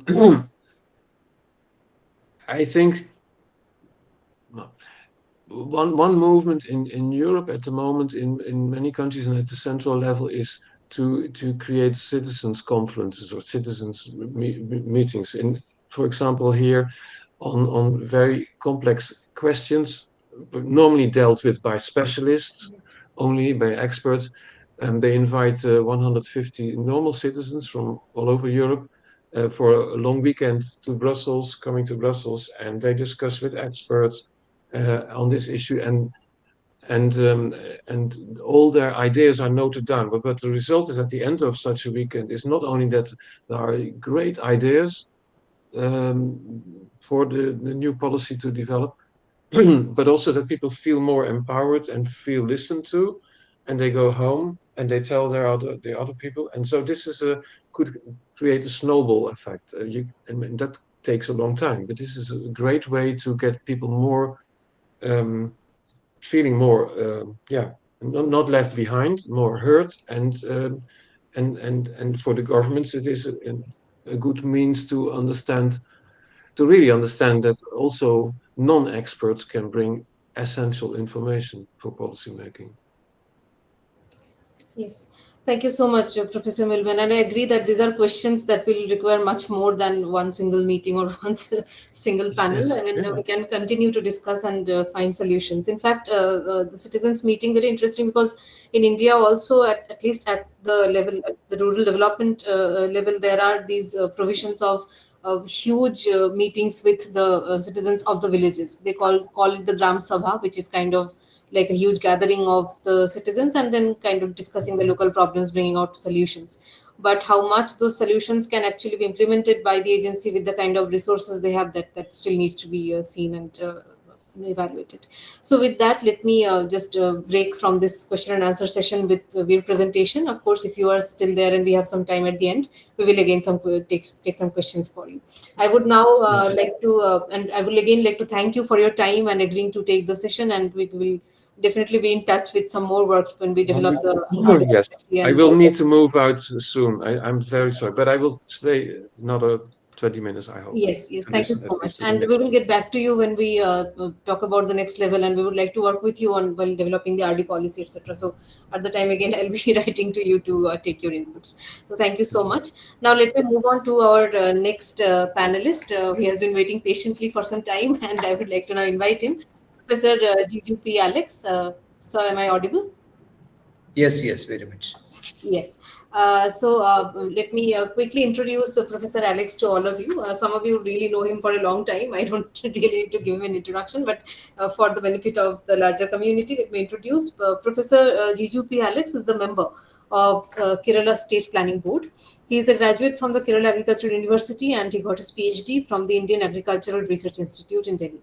B: I think one movement in Europe at the moment in many countries and at the central level is to create citizens conferences or citizens meetings. In, for example, here on very complex questions normally dealt with by specialists, only by experts. And they invite 150 normal citizens from all over Europe for a long weekend to Brussels, coming to Brussels, and they discuss with experts on this issue, and all their ideas are noted down. But the result is at the end of such a weekend is not only that there are great ideas for the new policy to develop, but also that people feel more empowered and feel listened to, and they go home and they tell the other people, and so this is a could create a snowball effect. And that takes a long time, but this is a great way to get people more um, feeling more yeah, not left behind, more heard, and for the governments it is a good means to understand, to really understand that also non-experts can bring essential information for policy making.
A: Yes. Thank you so much, Professor Milman. And I agree that these are questions that will require much more than one single meeting or one single panel. I
B: Yes,
A: mean,
B: yeah.
A: we can continue to discuss and find solutions. In fact, the citizens' meeting very interesting because in India also, at least at the level, at the rural development level, there are these provisions of huge meetings with the citizens of the villages. They call it the Gram Sabha, which is kind of like a huge gathering of the citizens and then kind of discussing the local problems, bringing out solutions. But how much those solutions can actually be implemented by the agency with the kind of resources they have, that still needs to be seen and evaluated. So with that, let me just break from this question and answer session with your presentation. Of course, if you are still there and we have some time at the end, we will again take some questions for you. I would now
B: Okay.
A: like to and I will again like to thank you for your time and agreeing to take the session, and we will definitely be in touch with some more work when we develop the
B: Yes,
A: artificial
B: I
A: and
B: will need to move out soon. I'm very sorry, but I will stay another 20 minutes, I hope.
A: yes, yes.
B: To
A: Thank you
B: listen at
A: so much.
B: least to the
A: And
B: next
A: we will
B: one.
A: get back to you when we talk about the next level, and we would like to work with you on while developing the RD policy, etc. So at the time again, I'll be writing to you to take your inputs. So thank you so much. Now let me move on to our next panelist. He has been waiting patiently for some time, and I would like to now invite him, Professor Jiju P. Alex. So am I audible?
E: Yes, yes, very much.
A: Yes. Let me quickly introduce Professor Alex to all of you. Some of you really know him for a long time. I don't really need to give him an introduction, but for the benefit of the larger community, let me introduce Professor Jiju P. Alex is the member of Kerala State Planning Board. He is a graduate from the Kerala Agricultural University and he got his PhD from the Indian Agricultural Research Institute in Delhi.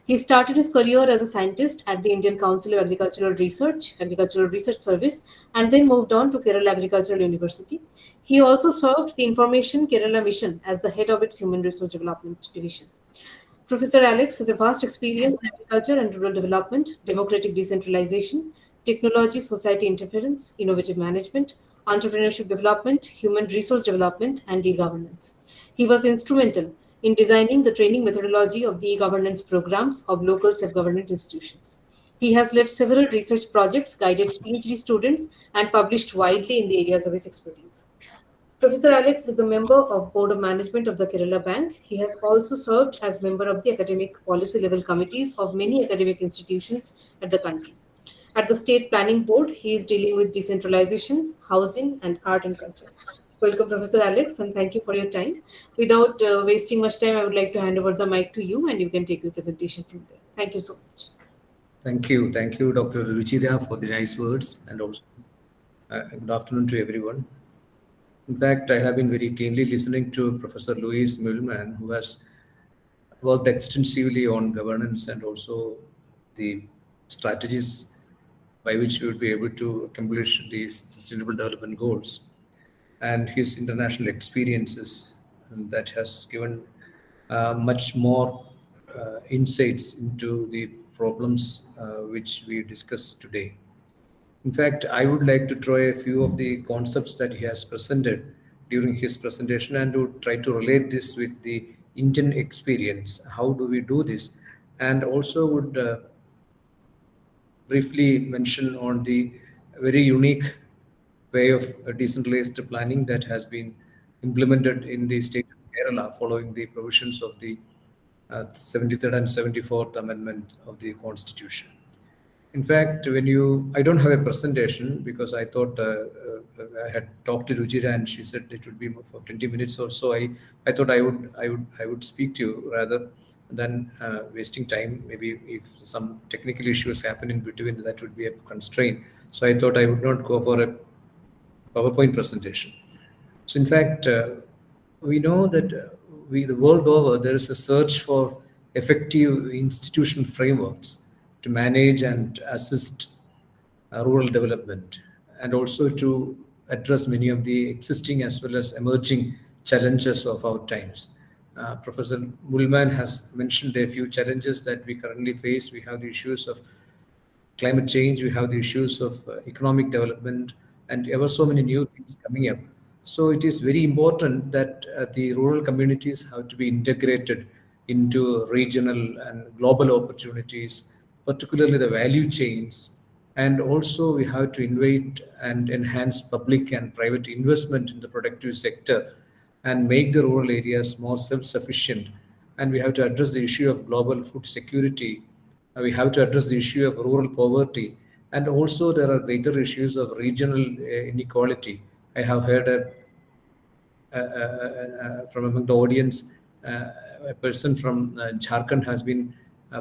A: He started his career as a scientist at the Indian Council of Agricultural Research Service, and then moved on to Kerala Agricultural University. He also served the Information Kerala Mission as the head of its Human Resource Development Division. Professor Alex has a vast experience in agriculture and rural development, democratic decentralization, technology, society interference, innovative management, entrepreneurship development, human resource development, and e-governance. He was instrumental in designing the training methodology of the e-governance programs of local self-government institutions. He has led several research projects, guided PhD students, and published widely in the areas of his expertise. Professor Alex is a member of Board of Management of the Kerala Bank. He has also served as member of the academic policy level committees of many academic institutions at the country. At the State Planning Board, he is dealing with decentralization, housing, and art and culture. Welcome, Professor Alex, and thank you for your time. Without wasting much time, I would like to hand over the mic to you, and you can take your presentation from there. Thank you so much.
E: Thank you, Dr. Ruchira, for the nice words, and also good afternoon to everyone. In fact, I have been very keenly listening to Professor Louis Meuleman, who has worked extensively on governance and also the strategies by which we would be able to accomplish these sustainable development goals, and his international experiences that has given much more insights into the problems which we discuss today. In fact, I would like to try a few of the concepts that he has presented during his presentation and to try to relate this with the Indian experience. How do we do this? And also would briefly mention on the very unique way of decentralized planning that has been implemented in the state of Kerala following the provisions of the 73rd and 74th Amendment of the Constitution. In fact, I don't have a presentation because I thought I had talked to Ruchira and she said it would be for 20 minutes or so. I thought I would speak to you rather than wasting time. Maybe if some technical issues happen in between, that would be a constraint. So I thought I would not go for a PowerPoint presentation. So in fact, we know that the world over, there is a search for effective institutional frameworks to manage and assist rural development, and also to address many of the existing as well as emerging challenges of our times. Professor Meuleman has mentioned a few challenges that we currently face. We have the issues of climate change, we have the issues of economic development, and ever so many new things coming up. So it is very important that the rural communities have to be integrated into regional and global opportunities, particularly the value chains. And also we have to invite and enhance public and private investment in the productive sector and make the rural areas more self-sufficient. And we have to address the issue of global food security. We have to address the issue of rural poverty. And also there are greater issues of regional inequality. I have heard from among the audience, a person from Jharkhand has been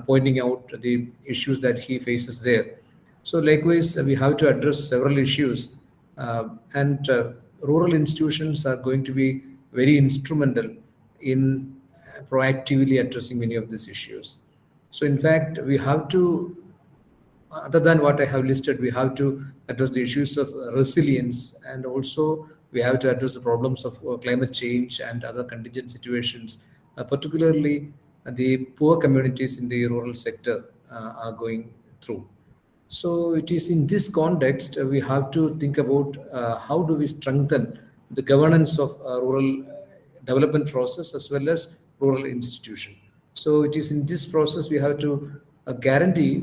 E: pointing out the issues that he faces there. So likewise, we have to address several issues, and rural institutions are going to be very instrumental in proactively addressing many of these issues. So in fact, we have to, other than what I have listed, we have to address the issues of resilience, and also we have to address the problems of climate change and other contingent situations, particularly the poor communities in the rural sector are going through. So it is in this context we have to think about how do we strengthen the governance of rural development process as well as rural institution. So it is in this process we have to guarantee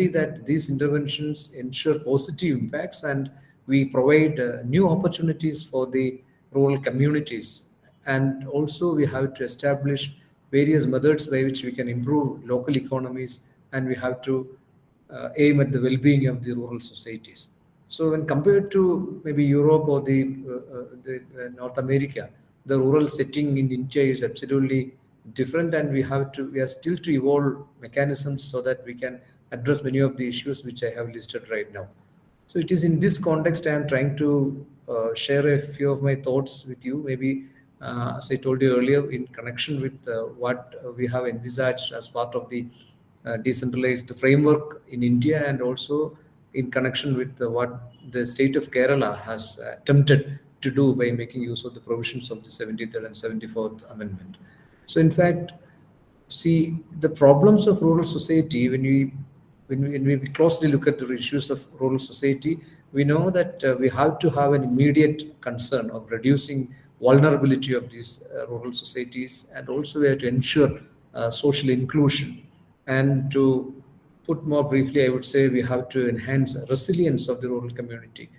E: that these interventions ensure positive impacts, and we provide new opportunities for the rural communities. And also we have to establish various methods by which we can improve local economies, and we have to aim at the well-being of the rural societies. So when compared to maybe Europe or the North America, the rural setting in India is absolutely different, and we are still to evolve mechanisms so that we can address many of the issues which I have listed right now. So it is in this context I am trying to share a few of my thoughts with you. Maybe, as I told you earlier, in connection with what we have envisaged as part of the decentralized framework in India, and also in connection with what the state of Kerala has attempted to do by making use of the provisions of the 73rd and 74th Amendment. So, in fact, see the problems of rural society when we closely look at the issues of rural society, we know that we have to have an immediate concern of reducing vulnerability of these rural societies, and also we have to ensure social inclusion. And to put more briefly, I would say we have to enhance resilience of the rural community,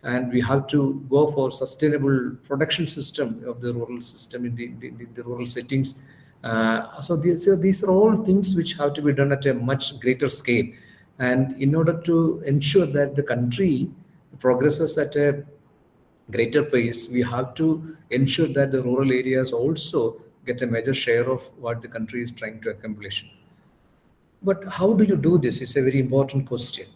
E: and we have to go for sustainable production system of the rural system in the rural settings. So these are all things which have to be done at a much greater scale, and in order to ensure that the country progresses at a greater pace, we have to ensure that the rural areas also get a major share of what the country is trying to accomplish. But how do you do this? It's a very important question.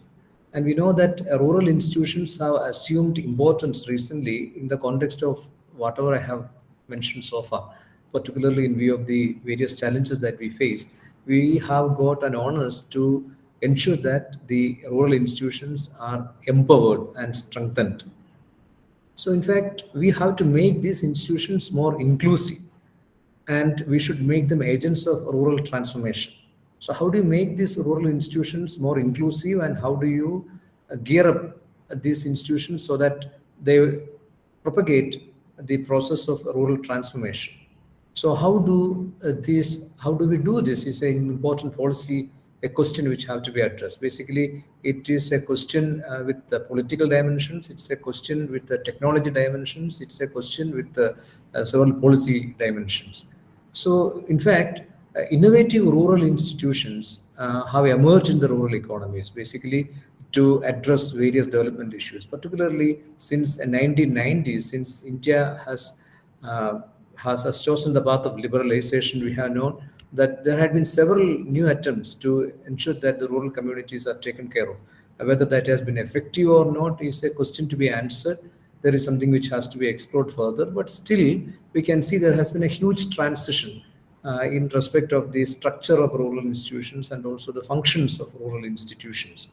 E: And we know that rural institutions have assumed importance recently in the context of whatever I have mentioned so far, particularly in view of the various challenges that we face. We have got an onus to ensure that the rural institutions are empowered and strengthened. So, in fact, we have to make these institutions more inclusive, and we should make them agents of rural transformation. So, how do you make these rural institutions more inclusive, and how do you gear up these institutions so that they propagate the process of rural transformation? So how do we do this is an important policy, a question which have to be addressed. Basically, it is a question with the political dimensions, it's a question with the technology dimensions, it's a question with the several policy dimensions. So, in fact, innovative rural institutions have emerged in the rural economies, basically to address various development issues, particularly since the 1990s, since India uh, has chosen the path of liberalization. We have known that there had been several new attempts to ensure that the rural communities are taken care of. Whether that has been effective or not is a question to be answered. There is something which has to be explored further, but still, we can see there has been a huge transition in respect of the structure of rural institutions and also the functions of rural institutions.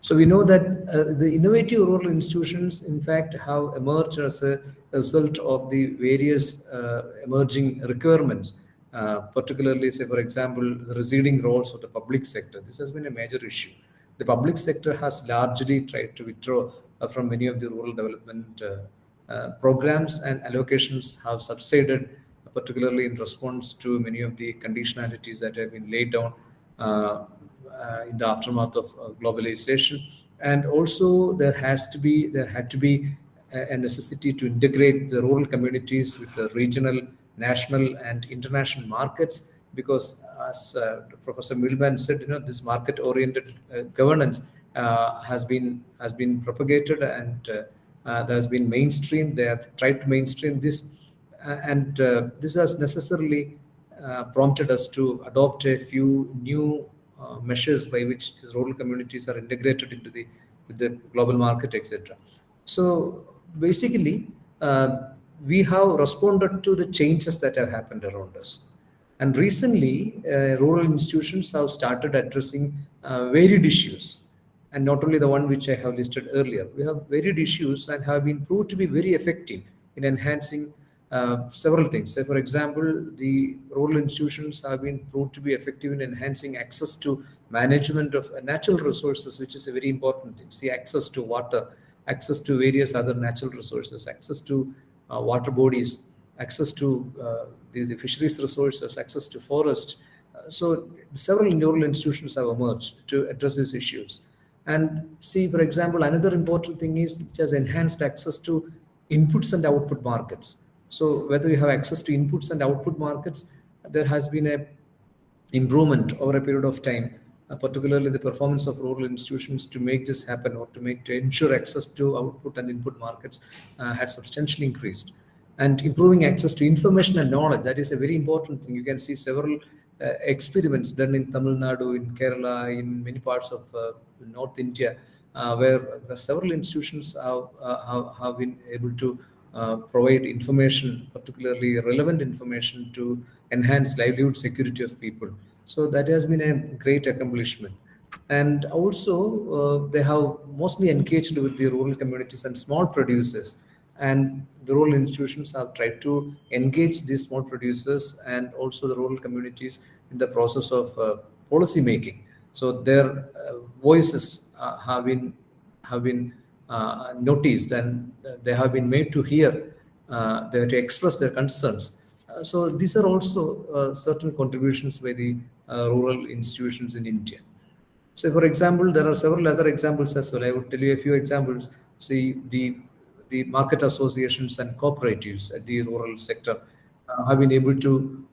E: So we know that the innovative rural institutions, in fact, have emerged as a result of the various emerging requirements, particularly, say, for example, the receding roles of the public sector. This has been a major issue. The public sector has largely tried to withdraw from many of the rural development programs, and allocations have subsided, particularly in response to many of the conditionalities that have been laid down in the aftermath of globalization. And also there had to be a necessity to integrate the rural communities with the regional, national, and international markets, because as Professor Meuleman said, this market oriented governance has been propagated, and that has been mainstreamed. They have tried to mainstream this, and this has necessarily prompted us to adopt a few new measures by which these rural communities are integrated into the with the global market, etc. So basically, we have responded to the changes that have happened around us. And recently, rural institutions have started addressing varied issues, and not only the one which I have listed earlier. We have varied issues and have been proved to be very effective in enhancing several things. Say, for example, the rural institutions have been proved to be effective in enhancing access to management of natural resources, which is a very important thing. See, access to water, access to various other natural resources, access to water bodies, access to the fisheries resources, access to forest. So several rural institutions have emerged to address these issues. And see, for example, another important thing is it has enhanced access to inputs and output markets. So whether you have access to inputs and output markets, there has been a improvement over a period of time particularly the performance of rural institutions to make this happen, or to ensure access to output and input markets had substantially increased. And improving access to information and knowledge, that is a very important thing. You can see several experiments done in Tamil Nadu, in Kerala, in many parts of North India, where several institutions have been able to provide information, particularly relevant information, to enhance livelihood security of people. So that has been a great accomplishment. And also, they have mostly engaged with the rural communities and small producers. And the rural institutions have tried to engage these small producers and also the rural communities in the process of policy making. So their voices have been noticed, and they have been made to hear. They have to express their concerns. So these are also certain contributions by the rural institutions in India. So, for example, there are several other examples as well. I would tell you a few examples. See, the market associations and cooperatives at the rural sector have been able to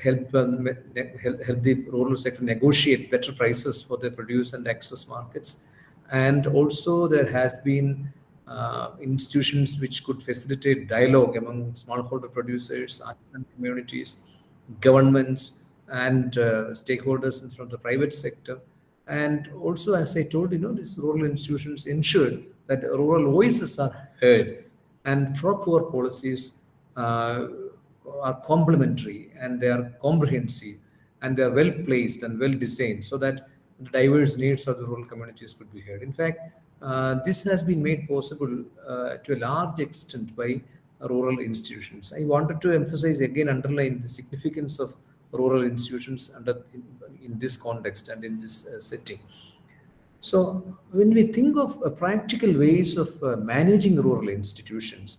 E: help the rural sector negotiate better prices for their produce and access markets. And also, there has been institutions which could facilitate dialogue among smallholder producers, artisan communities, governments, and stakeholders from the private sector. And also, as I told, these rural institutions ensure that rural voices are heard, and proper policies are complementary, and they are comprehensive, and they are well placed and well designed, so that the diverse needs of the rural communities could be heard. In fact, this has been made possible to a large extent by rural institutions. I wanted to emphasize again, underline the significance of rural institutions in this context and in this setting. So, when we think of practical ways of managing rural institutions,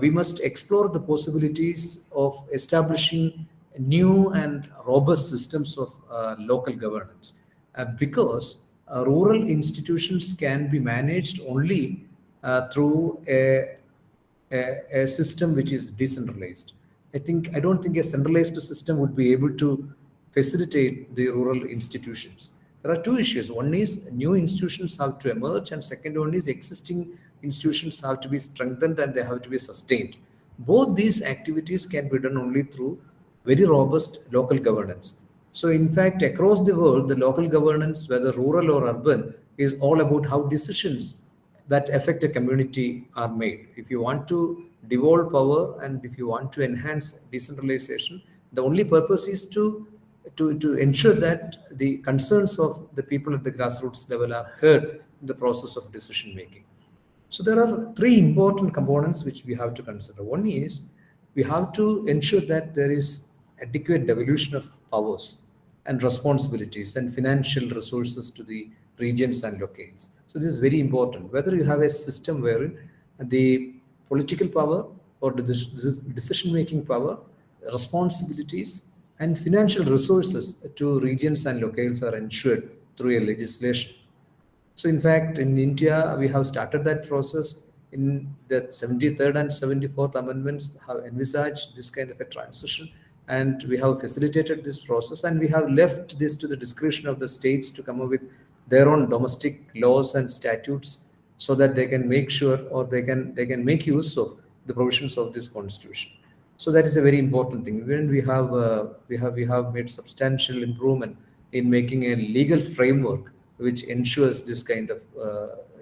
E: we must explore the possibilities of establishing new and robust systems of local governance, because rural institutions can be managed only through a system which is decentralized. I don't think a centralized system would be able to facilitate the rural institutions. There are two issues. One is new institutions have to emerge, and second one is existing institutions have to be strengthened and they have to be sustained. Both these activities can be done only through very robust local governance. So, in fact, across the world, the local governance, whether rural or urban, is all about how decisions that affect a community are made. If you want to devolve power and if you want to enhance decentralization, the only purpose is to ensure that the concerns of the people at the grassroots level are heard in the process of decision making. So there are three important components which we have to consider. One is we have to ensure that there is adequate devolution of powers and responsibilities and financial resources to the regions and locales. So this is very important. Whether you have a system wherein the political power or the decision-making power, responsibilities, and financial resources to regions and locales are ensured through a legislation. So, in fact, in India, we have started that process. In the 73rd and 74th amendments have envisaged this kind of a transition, and we have facilitated this process, and we have left this to the discretion of the states to come up with their own domestic laws and statutes, so that they can make sure, or they can make use of the provisions of this constitution. So that is a very important thing. When we have made substantial improvement in making a legal framework which ensures this kind of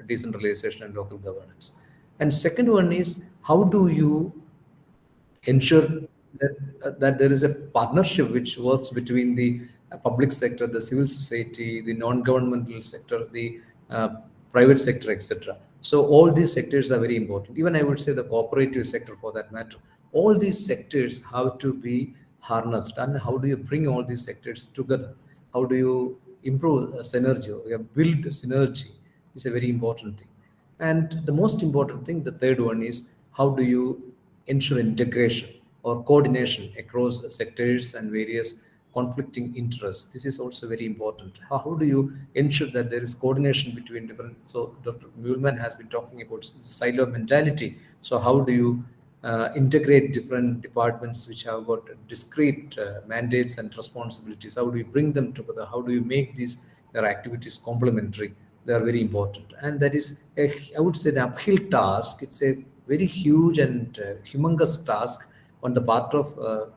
E: decentralization and local governance. And second one is, how do you ensure that there is a partnership which works between the public sector, the civil society, the non-governmental sector, the private sector, etc. So all these sectors are very important. Even I would say the cooperative sector, for that matter. All these sectors have to be harnessed. And how do you bring all these sectors together? How do you improve synergy, or build synergy, is a very important thing. And the most important thing, the third one, is how do you ensure integration or coordination across sectors and various conflicting interests. This is also very important. How do you ensure that there is coordination between different? So Dr. Meuleman has been talking about silo mentality. So how do you integrate different departments which have got discrete mandates and responsibilities? How do you bring them together? How do you make these their activities complementary. They are very important, and that is I would say, an uphill task. It's a very huge and humongous task on the part of the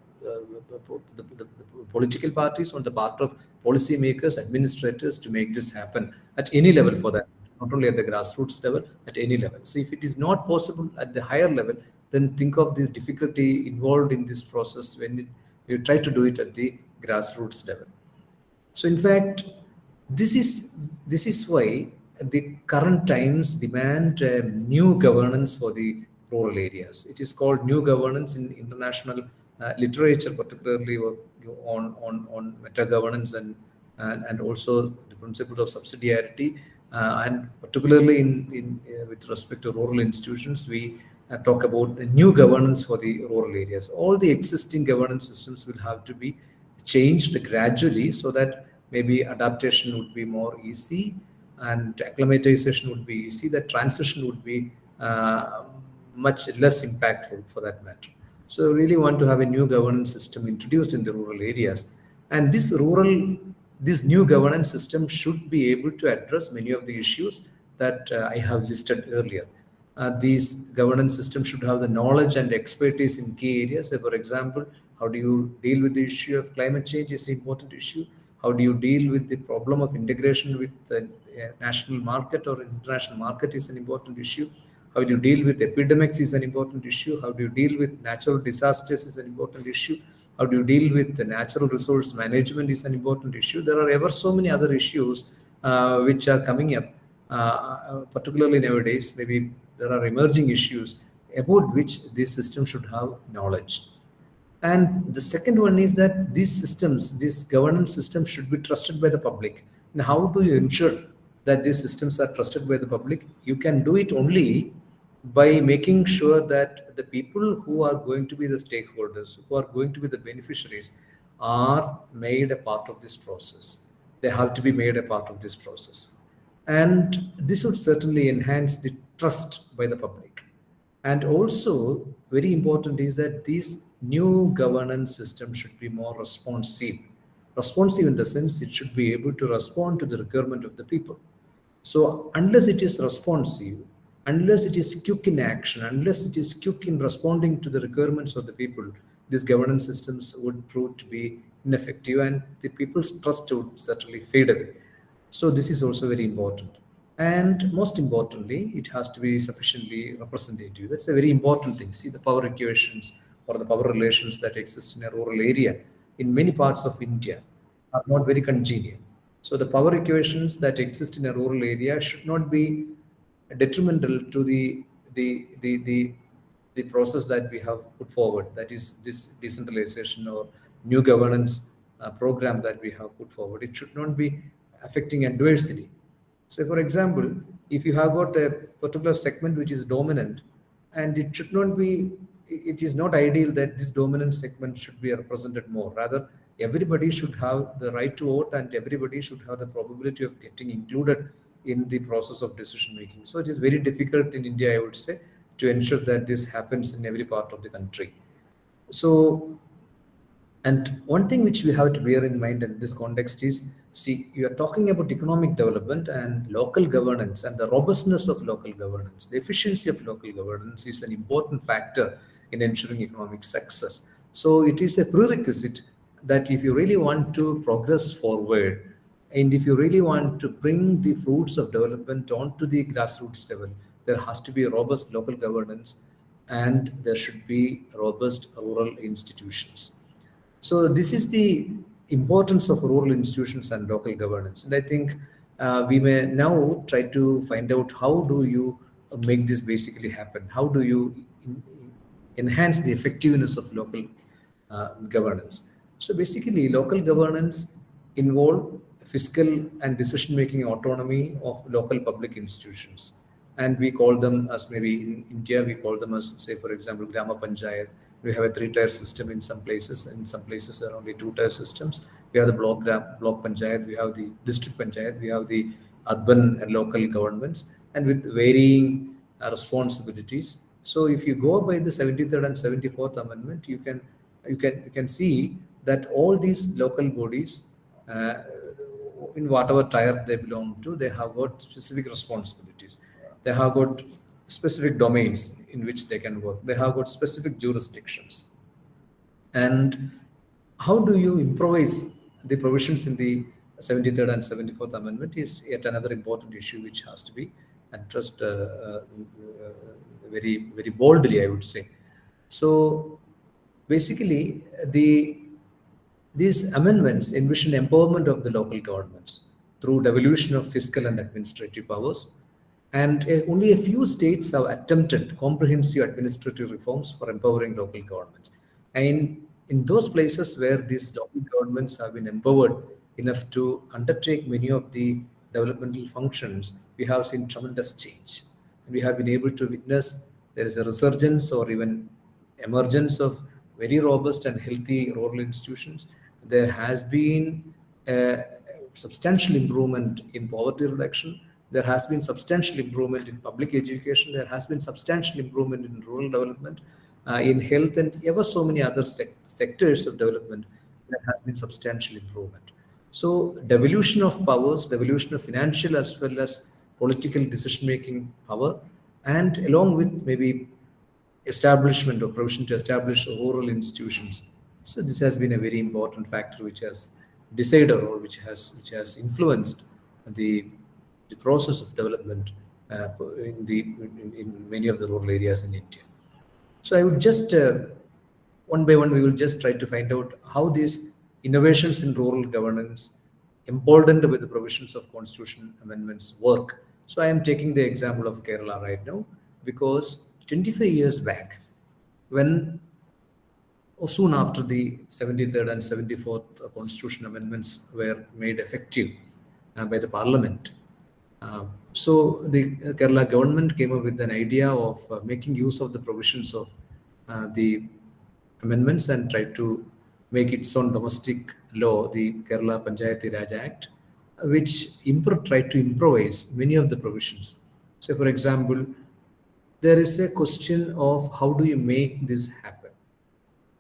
E: political parties, on the part of policymakers, administrators, to make this happen at any level, for that, not only at the grassroots level, at any level. So if it is not possible at the higher level, then think of the difficulty involved in this process when you try to do it at the grassroots level. So in fact, this is why the current times demand new governance for the rural areas. It is called new governance in international literature, particularly on meta governance and also the principle of subsidiarity, and particularly in with respect to rural institutions, we talk about a new governance for the rural areas. All the existing governance systems will have to be changed gradually, so that maybe adaptation would be more easy and acclimatization would be easy. The transition would be much less impactful, for that matter. So really want to have a new governance system introduced in the rural areas, and this new governance system should be able to address many of the issues that I have listed earlier. These governance systems should have the knowledge and expertise in key areas. For example, how do you deal with the issue of climate change is an important issue. How do you deal with the problem of integration with the national market or international market is an important issue. How do you deal with epidemics is an important issue. How do you deal with natural disasters is an important issue. How do you deal with the natural resource management is an important issue. There are ever so many other issues which are coming up, particularly nowadays. Maybe there are emerging issues about which this system should have knowledge. And the second one is that these systems, this governance system, should be trusted by the public. And how do you ensure that these systems are trusted by the public? You can do it only by making sure that the people who are going to be the stakeholders, who are going to be the beneficiaries, are made a part of this process. They have to be made a part of this process. And this would certainly enhance the trust by the public. And also, very important is that this new governance system should be more responsive. Responsive in the sense it should be able to respond to the requirement of the people. So unless it is responsive, unless it is quick in action, unless it is quick in responding to the requirements of the people, these governance systems would prove to be ineffective, and the people's trust would certainly fade away. So this is also very important. And most importantly, it has to be sufficiently representative. That's a very important thing. See, the power equations or the power relations that exist in a rural area in many parts of India are not very congenial. So the power equations that exist in a rural area should not be detrimental to the process that we have put forward. That is this decentralization or new governance program that we have put forward. It should not be affecting adversity. So, for example, if you have got a particular segment which is dominant, and it should not be, it is not ideal that this dominant segment should be represented more. Rather, everybody should have the right to vote, and everybody should have the probability of getting included in the process of decision making. So, it is very difficult in India, I would say, to ensure that this happens in every part of the country. So, and one thing which we have to bear in mind in this context is, see, you are talking about economic development and local governance, and the robustness of local governance, the efficiency of local governance is an important factor in ensuring economic success. So it is a prerequisite that if you really want to progress forward, and if you really want to bring the fruits of development onto the grassroots level, there has to be a robust local governance, and there should be robust rural institutions. So this is the importance of rural institutions and local governance. And I think we may now try to find out, how do you make this basically happen? How do you enhance the effectiveness of local governance? So basically, local governance involve fiscal and decision-making autonomy of local public institutions. And we call them as, maybe in India, we call them as, say, for example, Grama Panchayat. We have a 3-tier system in some places. In some places, there are only 2-tier systems. We have the block panchayat, we have the district panchayat, we have the urban and local governments, and with varying responsibilities. So if you go by the 73rd and 74th Amendment, you can see that all these local bodies, in whatever tier they belong to, they have got specific responsibilities. They have got specific domains in which they can work. They have got specific jurisdictions. And how do you improvise the provisions in the 73rd and 74th Amendment is yet another important issue which has to be addressed very, very boldly, I would say. So basically, these amendments envision empowerment of the local governments through devolution of fiscal and administrative powers. And only a few states have attempted comprehensive administrative reforms for empowering local governments. And in those places where these local governments have been empowered enough to undertake many of the developmental functions, we have seen tremendous change. And we have been able to witness there is a resurgence or even emergence of very robust and healthy rural institutions. There has been a substantial improvement in poverty reduction. There has been substantial improvement in public education. There has been substantial improvement in rural development, in health, and ever so many other sectors of development. There has been substantial improvement. So devolution of powers, devolution of financial as well as political decision-making power, and along with maybe establishment or provision to establish rural institutions. So this has been a very important factor which has decided or which has influenced the process of development in many of the rural areas in India. So I would just one by one we will just try to find out how these innovations in rural governance emboldened with the provisions of constitutional amendments work. So I am taking the example of Kerala right now because 25 years back, when or soon after the 73rd and 74th constitution amendments were made effective by the parliament, so the Kerala government came up with an idea of making use of the provisions of the amendments and tried to make its own domestic law, the Kerala Panchayati Raj Act, which tried to improvise many of the provisions. So, for example, there is a question of how do you make this happen?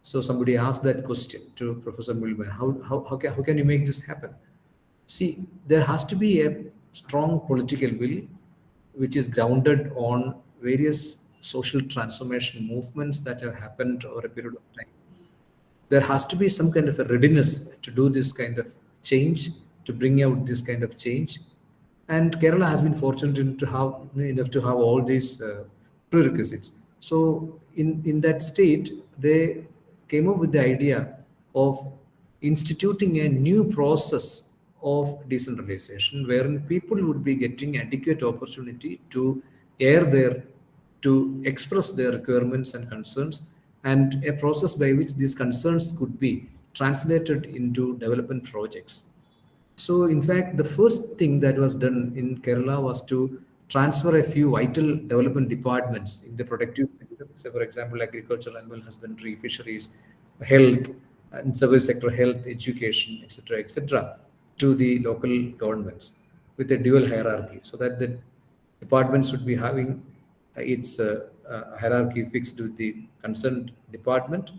E: So somebody asked that question to Professor Meuleman, how can you make this happen? See, there has to be a strong political will which is grounded on various social transformation movements that have happened over a period of time. There has to be some kind of a readiness to do this kind of change, to bring out this kind of change. And Kerala has been fortunate enough to have all these prerequisites. So in that state, they came up with the idea of instituting a new process of decentralization wherein people would be getting adequate opportunity to to express their requirements and concerns, and a process by which these concerns could be translated into development projects. So, in fact, the first thing that was done in Kerala was to transfer a few vital development departments in the productive sector. So, for example, agriculture, animal husbandry, fisheries, health, and service sector, health, education, etc., to the local governments with a dual hierarchy, so that the departments would be having its hierarchy fixed with the concerned department,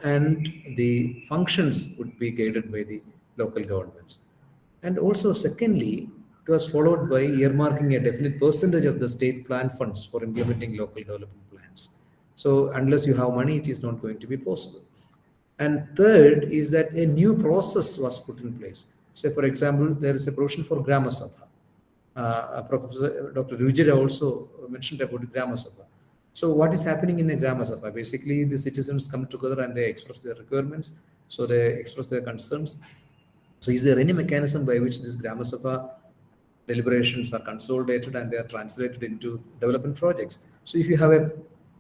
E: and the functions would be guided by the local governments. And also, secondly, it was followed by earmarking a definite percentage of the state plan funds for implementing local development plans. So, unless you have money, it is not going to be possible. And third is that a new process was put in place. So, for example, there is a provision for Grama Sabha. Professor Dr. Rujira also mentioned about Grama Sabha. So, what is happening in a Grama Sabha? Basically, the citizens come together and they express their requirements. So, they express their concerns. So, is there any mechanism by which this Grama Sabha deliberations are consolidated and they are translated into development projects? So, if you have a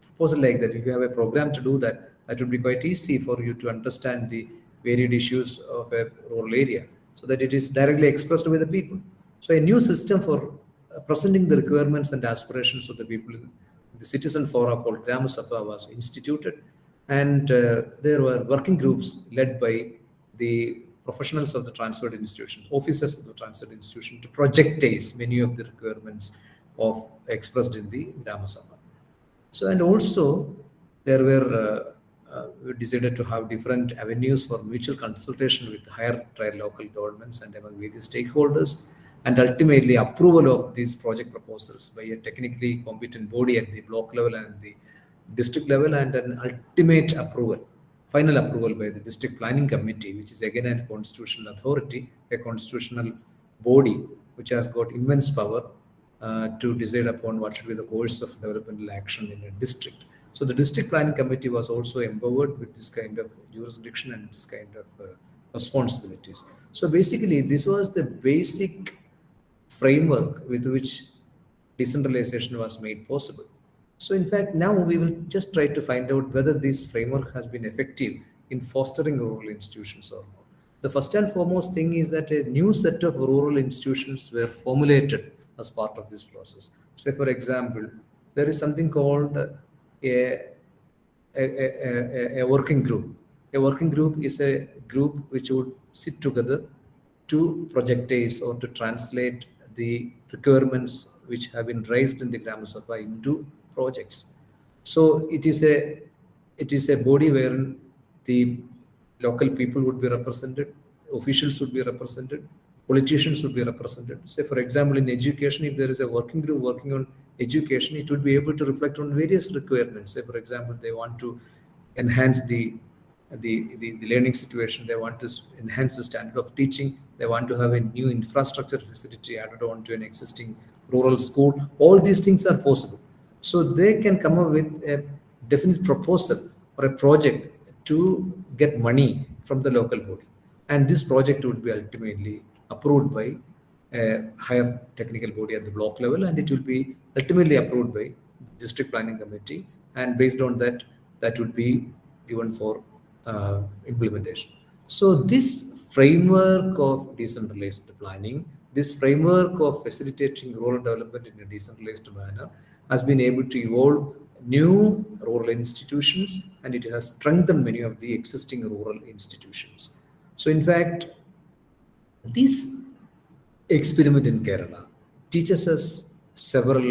E: proposal like that, if you have a program to do that, that would be quite easy for you to understand the varied issues of a rural area, so that it is directly expressed by the people. So a new system for presenting the requirements and aspirations of the people, the citizen forum called Grama Sabha was instituted, and there were working groups led by the professionals of the transferred institution, officers of the transferred institution, to projectize many of the requirements expressed in the Grama Sabha. So, and also there were we decided to have different avenues for mutual consultation with higher tier local governments and among various stakeholders, and ultimately approval of these project proposals by a technically competent body at the block level and the district level, and an ultimate approval, final approval by the district planning committee, which is again a constitutional authority, a constitutional body which has got immense power to decide upon what should be the course of developmental action in a district. So the district planning committee was also empowered with this kind of jurisdiction and this kind of responsibilities. So basically, this was the basic framework with which decentralization was made possible. So in fact, now we will just try to find out whether this framework has been effective in fostering rural institutions or not. The first and foremost thing is that a new set of rural institutions were formulated as part of this process. Say, for example, there is something called a working group. A working group is a group which would sit together to projectize or to translate the requirements which have been raised in the Gram Sabha into projects. So it is a body where the local people would be represented, officials would be represented, politicians would be represented. Say, for example, in education, if there is a working group working on education, it would be able to reflect on various requirements. Say, for example, they want to enhance the learning situation, they want to enhance the standard of teaching, they want to have a new infrastructure facility added on to an existing rural school. All these things are possible. So they can come up with a definite proposal or a project to get money from the local body. And this project would be ultimately approved by a higher technical body at the block level, and it will be ultimately approved by district planning committee. And based on that, that would be given for implementation. So this framework of decentralized planning, this framework of facilitating rural development in a decentralized manner has been able to evolve new rural institutions, and it has strengthened many of the existing rural institutions. So in fact, this experiment in Kerala teaches us several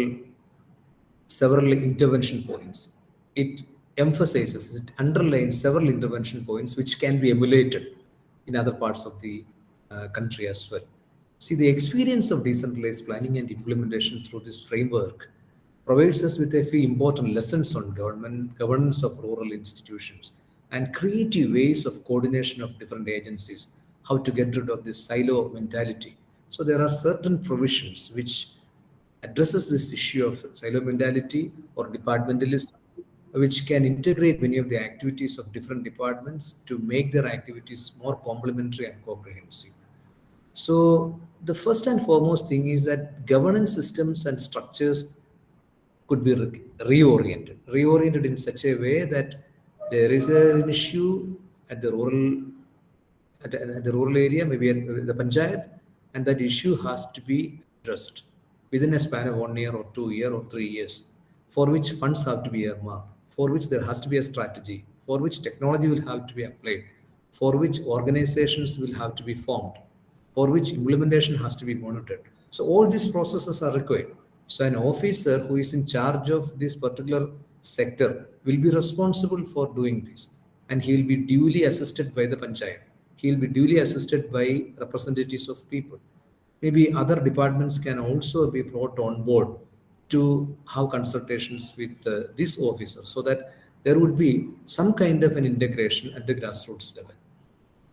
E: intervention points. It emphasizes, it underlines several intervention points which can be emulated in other parts of the country as well. See, the experience of decentralized planning and implementation through this framework provides us with a few important lessons on governance of rural institutions and creative ways of coordination of different agencies, how to get rid of this silo mentality. So there are certain provisions which addresses this issue of silo mentality or departmentalism, which can integrate many of the activities of different departments to make their activities more complementary and comprehensive. So the first and foremost thing is that governance systems and structures could be reoriented in such a way that there is an issue at the rural area, maybe at the panchayat, and that issue has to be addressed within a span of 1 year or 2 years or 3 years, for which funds have to be earmarked, for which there has to be a strategy, for which technology will have to be applied, for which organizations will have to be formed, for which implementation has to be monitored. So all these processes are required. So an officer who is in charge of this particular sector will be responsible for doing this, and he will be duly assisted by the panchayat. He will be duly assisted by representatives of people. Maybe other departments can also be brought on board to have consultations with this officer, so that there would be some kind of an integration at the grassroots level.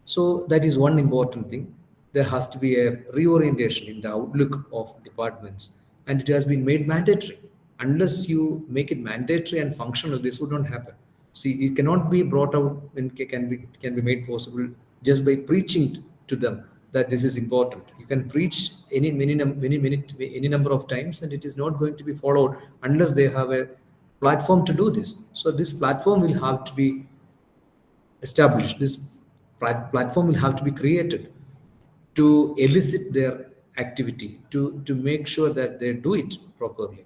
E: So that is one important thing. There has to be a reorientation in the outlook of departments, and it has been made mandatory. Unless you make it mandatory and functional, this would not happen. See, it cannot be brought out and can be made possible just by preaching to them that this is important. You can preach any number of times, and it is not going to be followed unless they have a platform to do this. So this platform will have to be established. This platform will have to be created to elicit their activity, to make sure that they do it properly.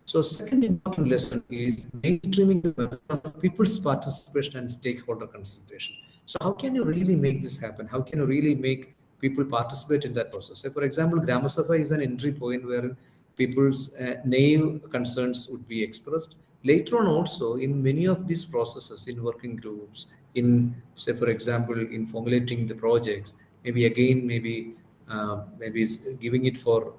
E: So second important lesson is mainstreaming the method of people's participation and stakeholder consultation. So how can you really make this happen? How can you really make people participate in that process? So for example, Gramasabha is an entry point where people's naive concerns would be expressed. later on also in many of these processes, in working groups, in say for example in formulating the projects, maybe again maybe it's giving it for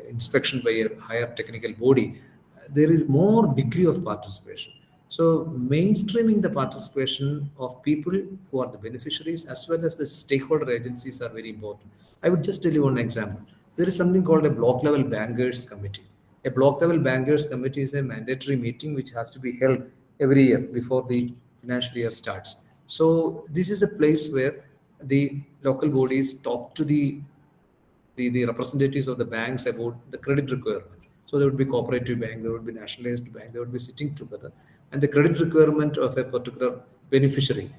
E: inspection by a higher technical body, there is more degree of participation. So mainstreaming the participation of people who are the beneficiaries as well as the stakeholder agencies are very important. I would just tell you one example. There is something called a block level bankers committee. A block level bankers committee is a mandatory meeting which has to be held every year before the financial year starts. So this is a place where the local bodies talk to the representatives of the banks about the credit requirement. So there would be cooperative bank, there would be nationalized bank, they would be sitting together, and the credit requirement of a particular beneficiary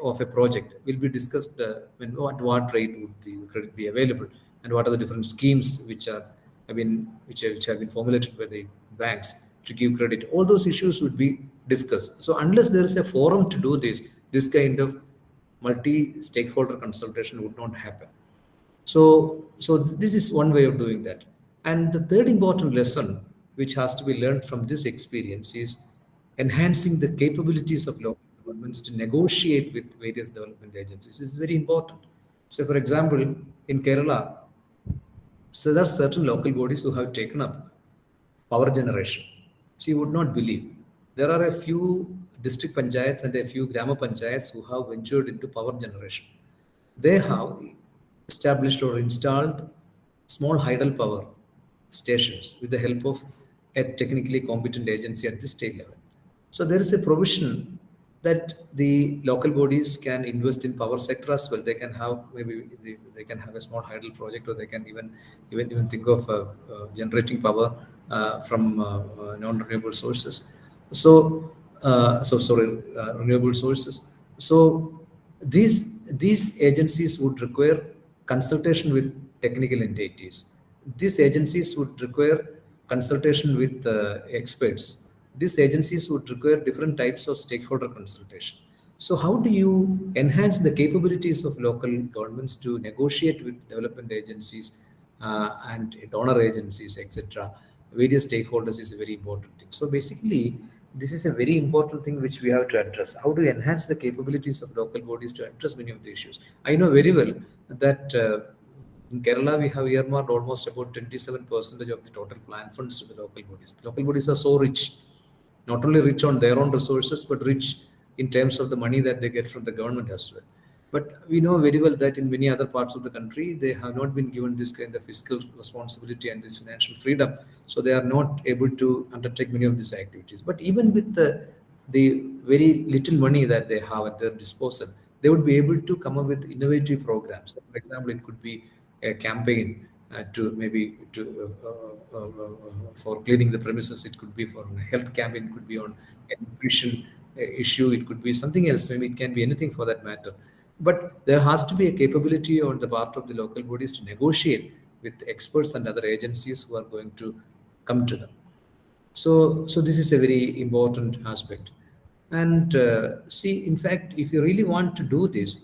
E: of a project will be discussed. When at what rate would the credit be available, and what are the different schemes which are which have been formulated by the banks to give credit. All those issues would be discussed. So unless there is a forum to do this, this kind of multi-stakeholder consultation would not happen. So this is one way of doing that. And the third important lesson which has to be learned from this experience is enhancing the capabilities of local governments to negotiate with various development agencies. This is very important. So, for example, in Kerala, so there are certain local bodies who have taken up power generation. So you would not believe. There are a few district panchayats and a few grama panchayats who have ventured into power generation. They have established or installed small hydel power stations with the help of a technically competent agency at the state level. So there is a provision that the local bodies can invest in power sector as well. They can have maybe they can have a small hydel project, or they can even think of generating power from non-renewable sources. Renewable sources. So these agencies would require consultation with technical entities. These agencies would require consultation with experts. These agencies would require different types of stakeholder consultation. So how do you enhance the capabilities of local governments to negotiate with development agencies and donor agencies, etc.? Various stakeholders is a very important thing. So basically, this is a very important thing which we have to address. How to enhance the capabilities of local bodies to address many of the issues? I know very well that in Kerala, we have earmarked almost about 27% of the total plan funds to the local bodies. Local bodies are so rich, not only rich on their own resources, but rich in terms of the money that they get from the government as well. But we know very well that in many other parts of the country, they have not been given this kind of fiscal responsibility and this financial freedom. So they are not able to undertake many of these activities. But even with the very little money that they have at their disposal, they would be able to come up with innovative programs. For example, it could be a campaign to maybe to for cleaning the premises. It could be for a health campaign. It could be on a nutrition issue. It could be something else. I mean, it can be anything for that matter. But there has to be a capability on the part of the local bodies to negotiate with experts and other agencies who are going to come to them. So this is a very important aspect. And see, in fact, if you really want to do this,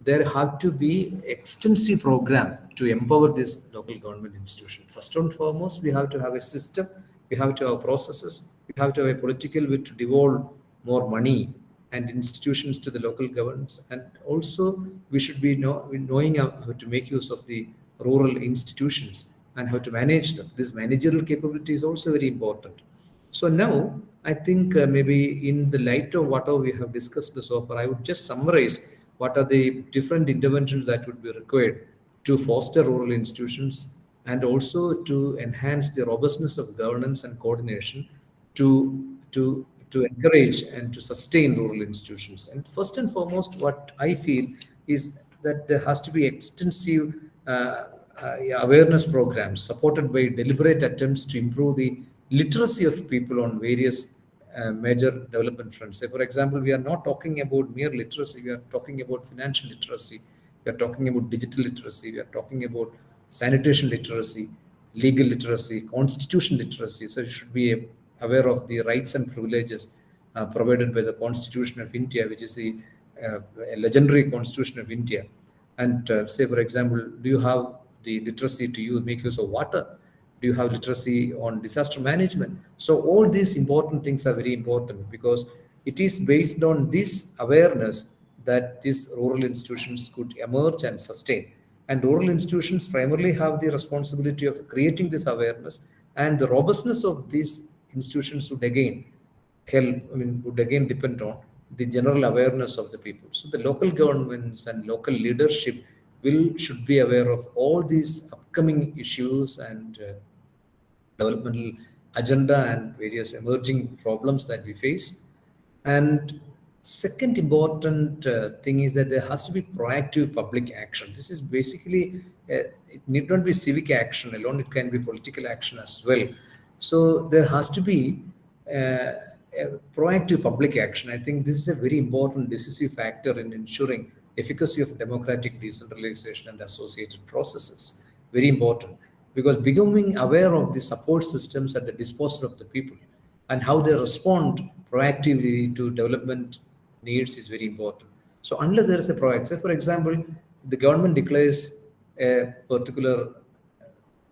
E: there have to be extensive program to empower this local government institution. First and foremost, we have to have a system, we have to have processes, we have to have a political will to devolve more money and institutions to the local governments. And also, we should be knowing how to make use of the rural institutions and how to manage them. This managerial capability is also very important. So now, I think maybe in the light of whatever we have discussed so far, I would just summarize what are the different interventions that would be required to foster rural institutions and also to enhance the robustness of governance and coordination to encourage and to sustain rural institutions. And first and foremost, what I feel is that there has to be extensive awareness programs supported by deliberate attempts to improve the literacy of people on various major development fronts. Say, for example, we are not talking about mere literacy, we are talking about financial literacy, we are talking about digital literacy, we are talking about sanitation literacy, legal literacy, constitution literacy. So you should be aware of the rights and privileges provided by the Constitution of India, which is the legendary Constitution of India. And say, for example, do you have the literacy to make use of water? Do you have literacy on disaster management? So all these important things are very important, because it is based on this awareness that these rural institutions could emerge and sustain. And rural institutions primarily have the responsibility of creating this awareness, and the robustness of these institutions would again would again depend on the general awareness of the people. So the local governments and local leadership should be aware of all these upcoming issues and developmental agenda and various emerging problems that we face. And second important thing is that there has to be proactive public action. This is basically, it need not be civic action alone, it can be political action as well. So there has to be proactive public action. I think this is a very important decisive factor in ensuring efficacy of democratic decentralization and associated processes. Very important, because becoming aware of the support systems at the disposal of the people and how they respond proactively to development needs is very important. So unless there is a proactive, say for example, the government declares a particular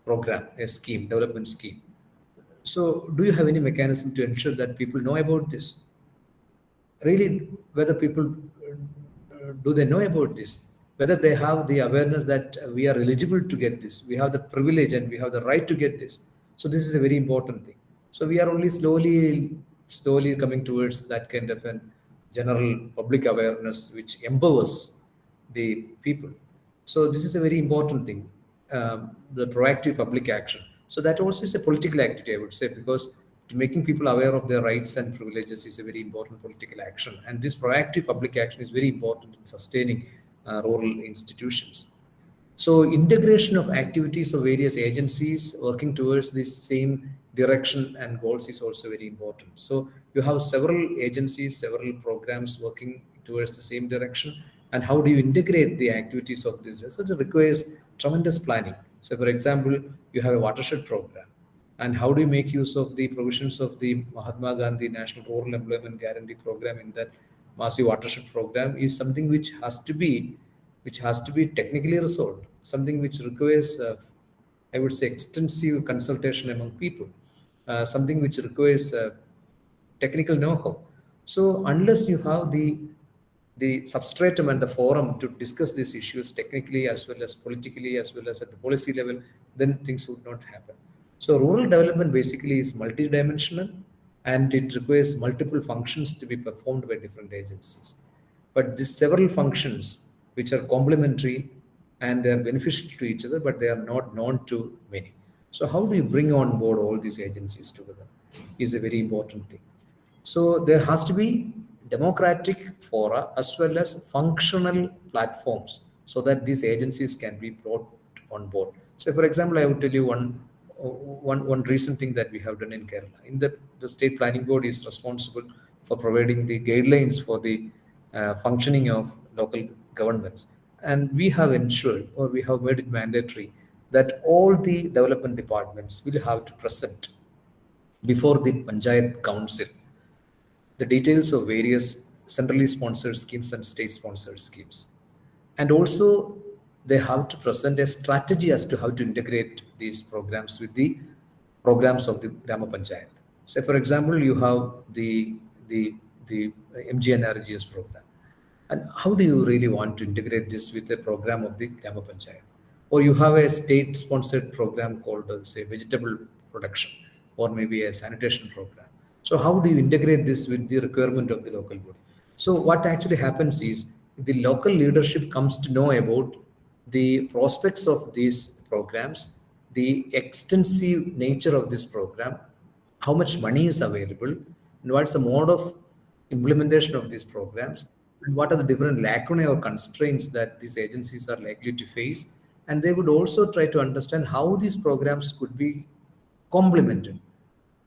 E: program, a scheme, development scheme. So do you have any mechanism to ensure that people know about this? Really, whether people do they know about this, whether they have the awareness that we are eligible to get this, we have the privilege and we have the right to get this. So this is a very important thing. So we are only slowly coming towards that kind of an general public awareness which empowers the people. So this is a very important thing, the proactive public action. So that also is a political activity, I would say, because making people aware of their rights and privileges is a very important political action. And this proactive public action is very important in sustaining rural institutions. So integration of activities of various agencies working towards this same direction and goals is also very important. So you have several agencies, several programs working towards the same direction. And how do you integrate the activities of this? So it requires tremendous planning. So for example, you have a watershed program. And how do you make use of the provisions of the Mahatma Gandhi National Rural Employment Guarantee Program? In that massive watershed program is something which has to be technically resolved, something which requires, I would say, extensive consultation among people, something which requires technical know-how. So unless you have the substratum and the forum to discuss these issues technically as well as politically as well as at the policy level, then things would not happen. So rural development basically is multidimensional, and it requires multiple functions to be performed by different agencies. But these several functions which are complementary and they are beneficial to each other, but they are not known to many. So how do you bring on board all these agencies together is a very important thing. So there has to be democratic fora as well as functional platforms so that these agencies can be brought on board. So for example, I would tell you one recent thing that we have done in Kerala. In that, the state planning board is responsible for providing the guidelines for the functioning of local governments, and we have ensured, or we have made it mandatory, that all the development departments will have to present before the panchayat council the details of various centrally sponsored schemes and state sponsored schemes. And also, they have to present a strategy as to how to integrate these programs with the programs of the Grama Panchayat. So, for example, you have the MGNRGS program. And how do you really want to integrate this with a program of the Grama Panchayat? Or you have a state-sponsored program called, say, vegetable production, or maybe a sanitation program. So how do you integrate this with the requirement of the local body? So what actually happens is the local leadership comes to know about the prospects of these programs, the extensive nature of this program, how much money is available, and what's the mode of implementation of these programs, and what are the different lacunae or constraints that these agencies are likely to face. And they would also try to understand how these programs could be complemented,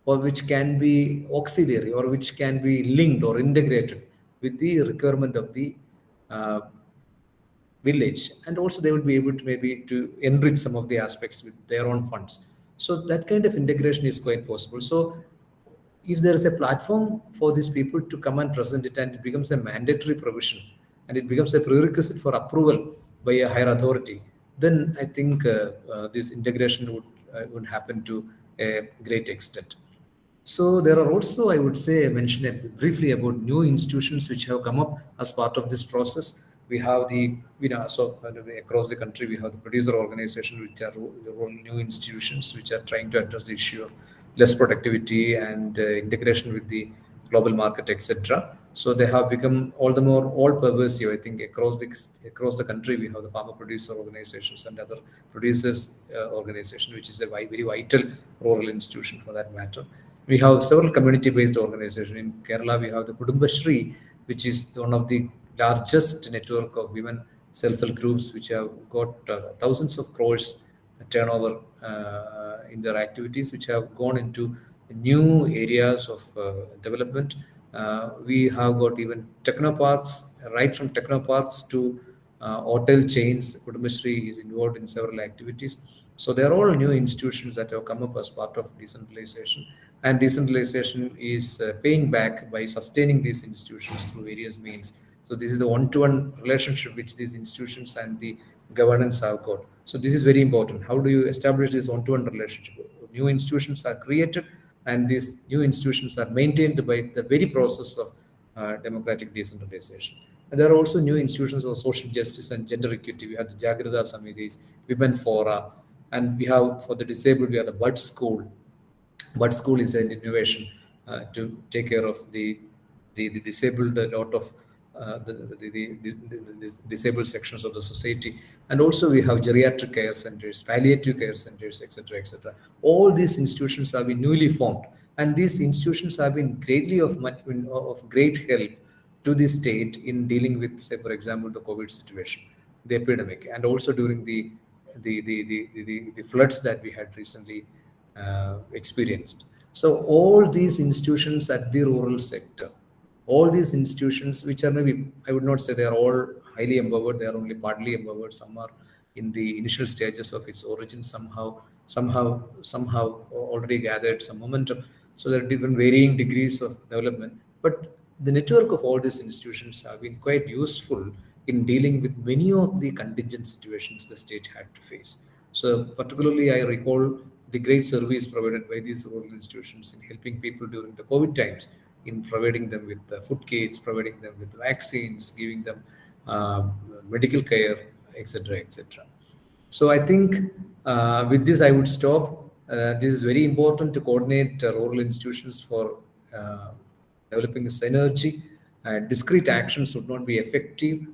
E: or which can be auxiliary, or which can be linked or integrated with the requirement of the uh, village. And also they would be able to maybe to enrich some of the aspects with their own funds. So that kind of integration is quite possible. So if there is a platform for these people to come and present it, and it becomes a mandatory provision, and it becomes a prerequisite for approval by a higher authority, then I think this integration would would happen to a great extent. So there are also, I would say, mention briefly about new institutions which have come up as part of this process. We have the, so across the country, we have the producer organizations, which are new institutions which are trying to address the issue of less productivity and integration with the global market, etc. So they have become all the more all pervasive. I think across the country, we have the farmer producer organizations and other producers organization, which is a very vital rural institution for that matter. We have several community-based organizations. In Kerala, we have the Kudumbashri, which is one of the largest network of women self-help groups, which have got thousands of crores turnover in their activities, which have gone into new areas of development. We have got even technoparks, right from technoparks to hotel chains. Kudumbashri is involved in several activities. So they are all new institutions that have come up as part of decentralization. And decentralization is paying back by sustaining these institutions through various means. So this is a one-to-one relationship which these institutions and the governance have got. So this is very important. How do you establish this one-to-one relationship? New institutions are created, and these new institutions are maintained by the very process of democratic decentralization. And there are also new institutions of social justice and gender equity. We have the Jagrada Samitis, Women Fora, and we have for the disabled, we have the Bud School. Bud School is an innovation to take care of the disabled, a lot of the disabled sections of the society. And also we have geriatric care centers, palliative care centers, etc., etc. All these institutions have been newly formed, and these institutions have been greatly of great help to the state in dealing with, say, for example, the COVID situation, the epidemic, and also during the floods that we had recently experienced. So all these institutions at the rural sector, all these institutions, which are maybe, I would not say they are all highly empowered, they are only partly empowered. Some are in the initial stages of its origin, somehow already gathered some momentum. So there are different varying degrees of development. But the network of all these institutions have been quite useful in dealing with many of the contingent situations the state had to face. So particularly, I recall the great service provided by these rural institutions in helping people during the COVID times, in providing them with food kits, providing them with vaccines, giving them medical care, etc., etc. So I think with this I would stop. This is very important to coordinate rural institutions for developing synergy. Discrete actions would not be effective.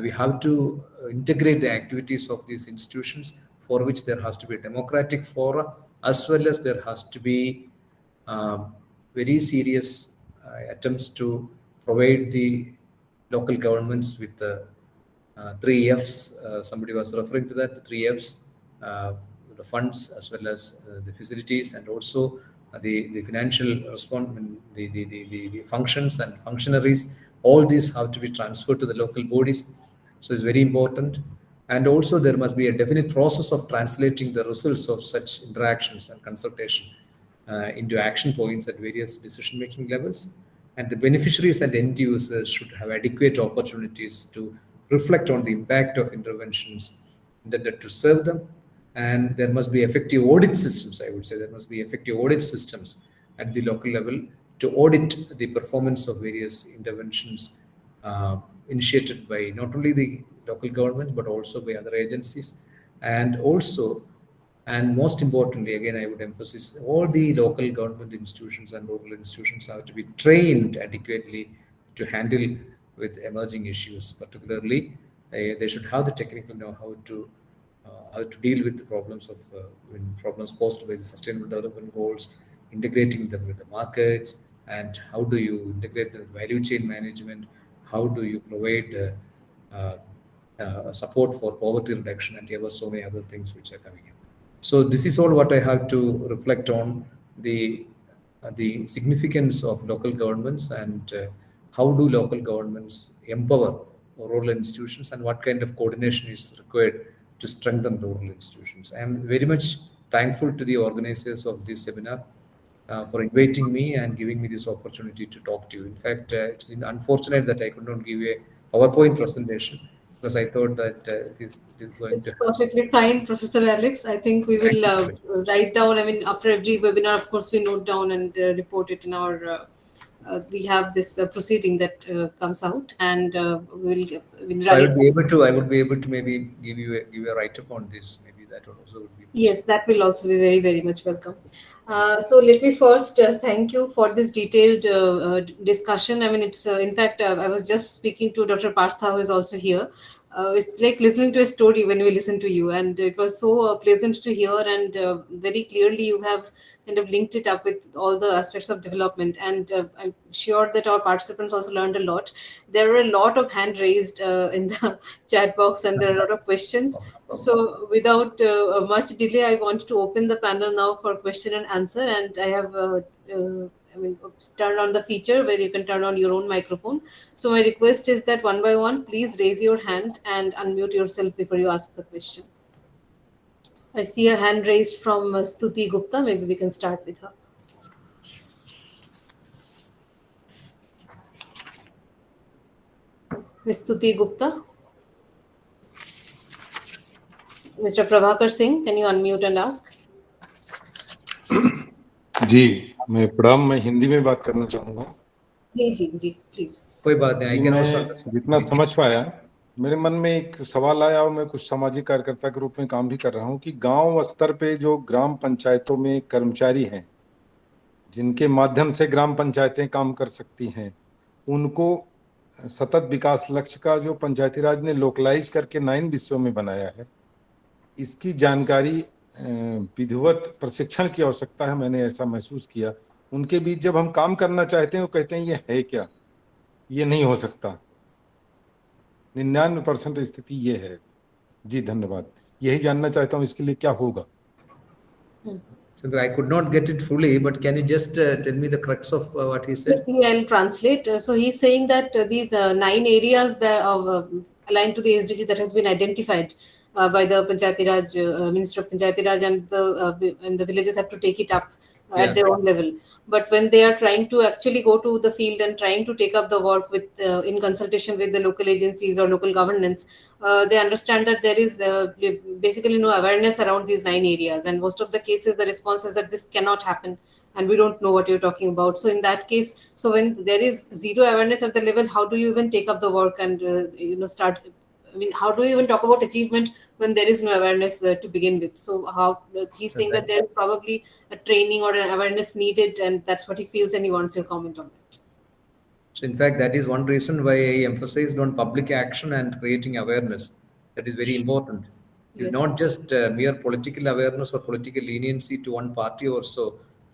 E: We have to integrate the activities of these institutions, for which there has to be a democratic fora, as well as there has to be very serious attempts to provide the local governments with the three Fs. Somebody was referring to that, the three Fs, the funds as well as the facilities, and also the financial response, the functions and functionaries. All these have to be transferred to the local bodies. So it's very important. And also there must be a definite process of translating the results of such interactions and consultation into action points at various decision-making levels. And the beneficiaries and end users should have adequate opportunities to reflect on the impact of interventions intended to serve them. And there must be effective audit systems, I would say. There must be effective audit systems at the local level to audit the performance of various interventions initiated by not only the local government, but also by other agencies. And also, and most importantly, again, I would emphasize, all the local government institutions and local institutions have to be trained adequately to handle with emerging issues. Particularly, they should have the technical know-how how to deal with the problems of problems posed by the Sustainable Development Goals, integrating them with the markets, and how do you integrate the value chain management? How do you provide support for poverty reduction, and there were so many other things which are coming in. So this is all what I have to reflect on the significance of local governments, and how do local governments empower rural institutions, and what kind of coordination is required to strengthen rural institutions. I am very much thankful to the organizers of this seminar for inviting me and giving me this opportunity to talk to you. In fact, it's unfortunate that I could not give a PowerPoint presentation, because I thought that it is going
A: It's
E: to happen.
A: perfectly fine, Professor Alex. I think we will write down. I mean, after every webinar, of course, we note down and report it in our. We have this proceeding that comes out, and we'll
E: So I
A: write.
E: would be able to, I would be able to maybe give you a write up on this. Maybe that would also would be
A: Yes,
E: possible.
A: that will also be very, very much welcome. So let me first thank you for this detailed discussion. I mean, it's in fact, I was just speaking to Dr. Partha, who is also here. It's like listening to a story when we listen to you, and it was so pleasant to hear. And very clearly, you have kind of linked it up with all the aspects of development. And I'm sure that our participants also learned a lot. There were a lot of hand raised in the chat box, and there are a lot of questions. So, without much delay, I want to open the panel now for question and answer. And I have, I mean, turned on the feature where you can turn on your own microphone. So, my request is that one by one, please raise your hand and unmute yourself before you ask the question. I see a hand raised from Stuti Gupta. Maybe we can start with her. Ms. Stuti Gupta. Mr. Prabhakar Singh, can you unmute and ask?
F: जी मैं प्रणाम मैं हिंदी में बात करना चाहूँगा
A: जी, please.
E: कोई बात नहीं,
F: जी
E: I can
F: मैं
E: also understand.
F: जितना समझ पाया मेरे मन में एक सवाल आया और मैं कुछ सामाजिक कार्यकर्ता के रूप में काम भी कर रहा हूँ कि गांव स्तर पे जो ग्राम पंचायतों में कर्मचारी हैं जिनके माध्यम से ग्राम पंचायतें काम कर सकती हैं उनको सतत विकास लक्ष्य का जो पंचायती राज ने लोकलाइज करके 9 विषयों में बनाया है इसकी जानकारी विधिवत प्रशिक्षण की आवश्यकता है मैंने ऐसा महसूस किया उनके बीच जब हम काम करना चाहते हैं वो कहते हैं ये है क्या ये नहीं हो सकता 99% स्थिति ये है जी धन्यवाद यही जानना चाहता हूँ इसके लिए क्या होगा
E: So I could not get it fully, but can you just tell me the crux of what he said?
A: Quickly, I'll translate. So he's saying that these 9 areas that of aligned to the SDG that has been identified by the Panchayati Raj Minister of Panchayati Raj, and the villages have to take it up at
E: Yeah.
A: their own level. But when they are trying to actually go to the field and trying to take up the work with in consultation with the local agencies or local governance, they understand that there is basically no awareness around these 9 areas, and most of the cases the response is that this cannot happen and we don't know what you're talking about. So in that case, so when there is zero awareness at the level, how do you even take up the work and start? I mean, how do you even talk about achievement when there is no awareness to begin with? So how he's saying that there's probably a training or an awareness needed, and that's what he feels, and he wants your comment on that.
E: So in fact, that is one reason why I emphasized on public action and creating awareness. That is very important. It's
A: Yes.
E: not just mere political awareness or political leniency to one party or so.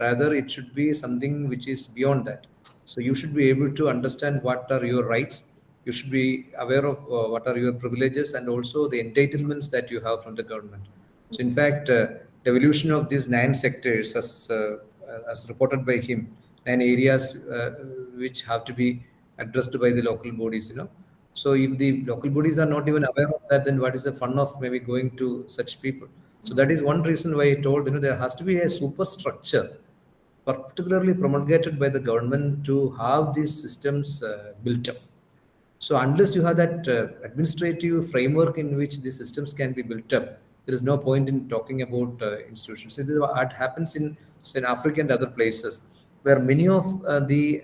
E: Rather, it should be something which is beyond that. So you should be able to understand what are your rights. You should be aware of what are your privileges and also the entitlements that you have from the government. So in fact, the evolution of these 9 sectors, as reported by him, 9 areas which have to be addressed by the local bodies. So if the local bodies are not even aware of that, then what is the fun of maybe going to such people? So that is one reason why I told there has to be a superstructure, particularly promulgated by the government to have these systems built up. So unless you have that administrative framework in which the systems can be built up, there is no point in talking about institutions. This is what happens in Africa and other places, where many of I do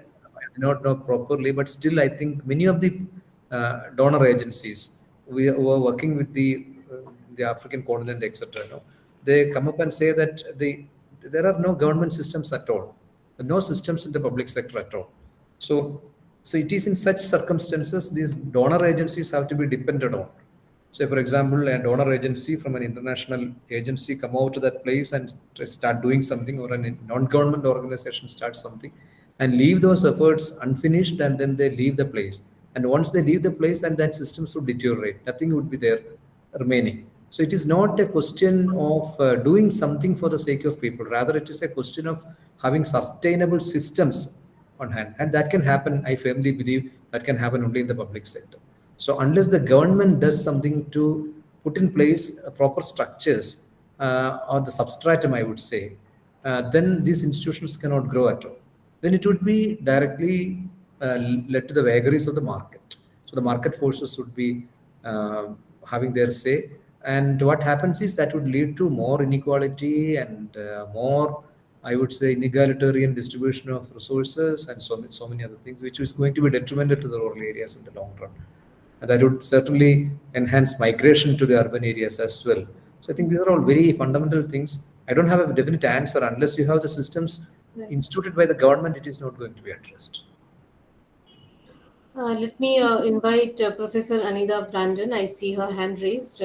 E: not know properly, but still I think many of the donor agencies who are working with the African continent, etc. They come up and say that there are no government systems at all, no systems in the public sector at all. So it is in such circumstances these donor agencies have to be depended on. Say, for example, a donor agency from an international agency come out to that place and start doing something, or a non-government organization start something, and leave those efforts unfinished, and then they leave the place. And once they leave the place, and that systems would deteriorate, nothing would be there remaining. So it is not a question of doing something for the sake of people. Rather, it is a question of having sustainable systems on hand, and that can happen. I firmly believe that can happen only in the public sector. So unless the government does something to put in place proper structures or the substratum, I would say, then these institutions cannot grow at all. Then it would be directly led to the vagaries of the market. So the market forces would be having their say. And what happens is that would lead to more inequality and more, I would say, inegalitarian distribution of resources and so many other things, which is going to be detrimental to the rural areas in the long run. And that would certainly enhance migration to the urban areas as well. So I think these are all very fundamental things. I don't have a definite answer. Unless you have the systems instituted by the government, it is not going to be addressed.
A: Let me invite Professor Anida Brandon. I see her hand raised.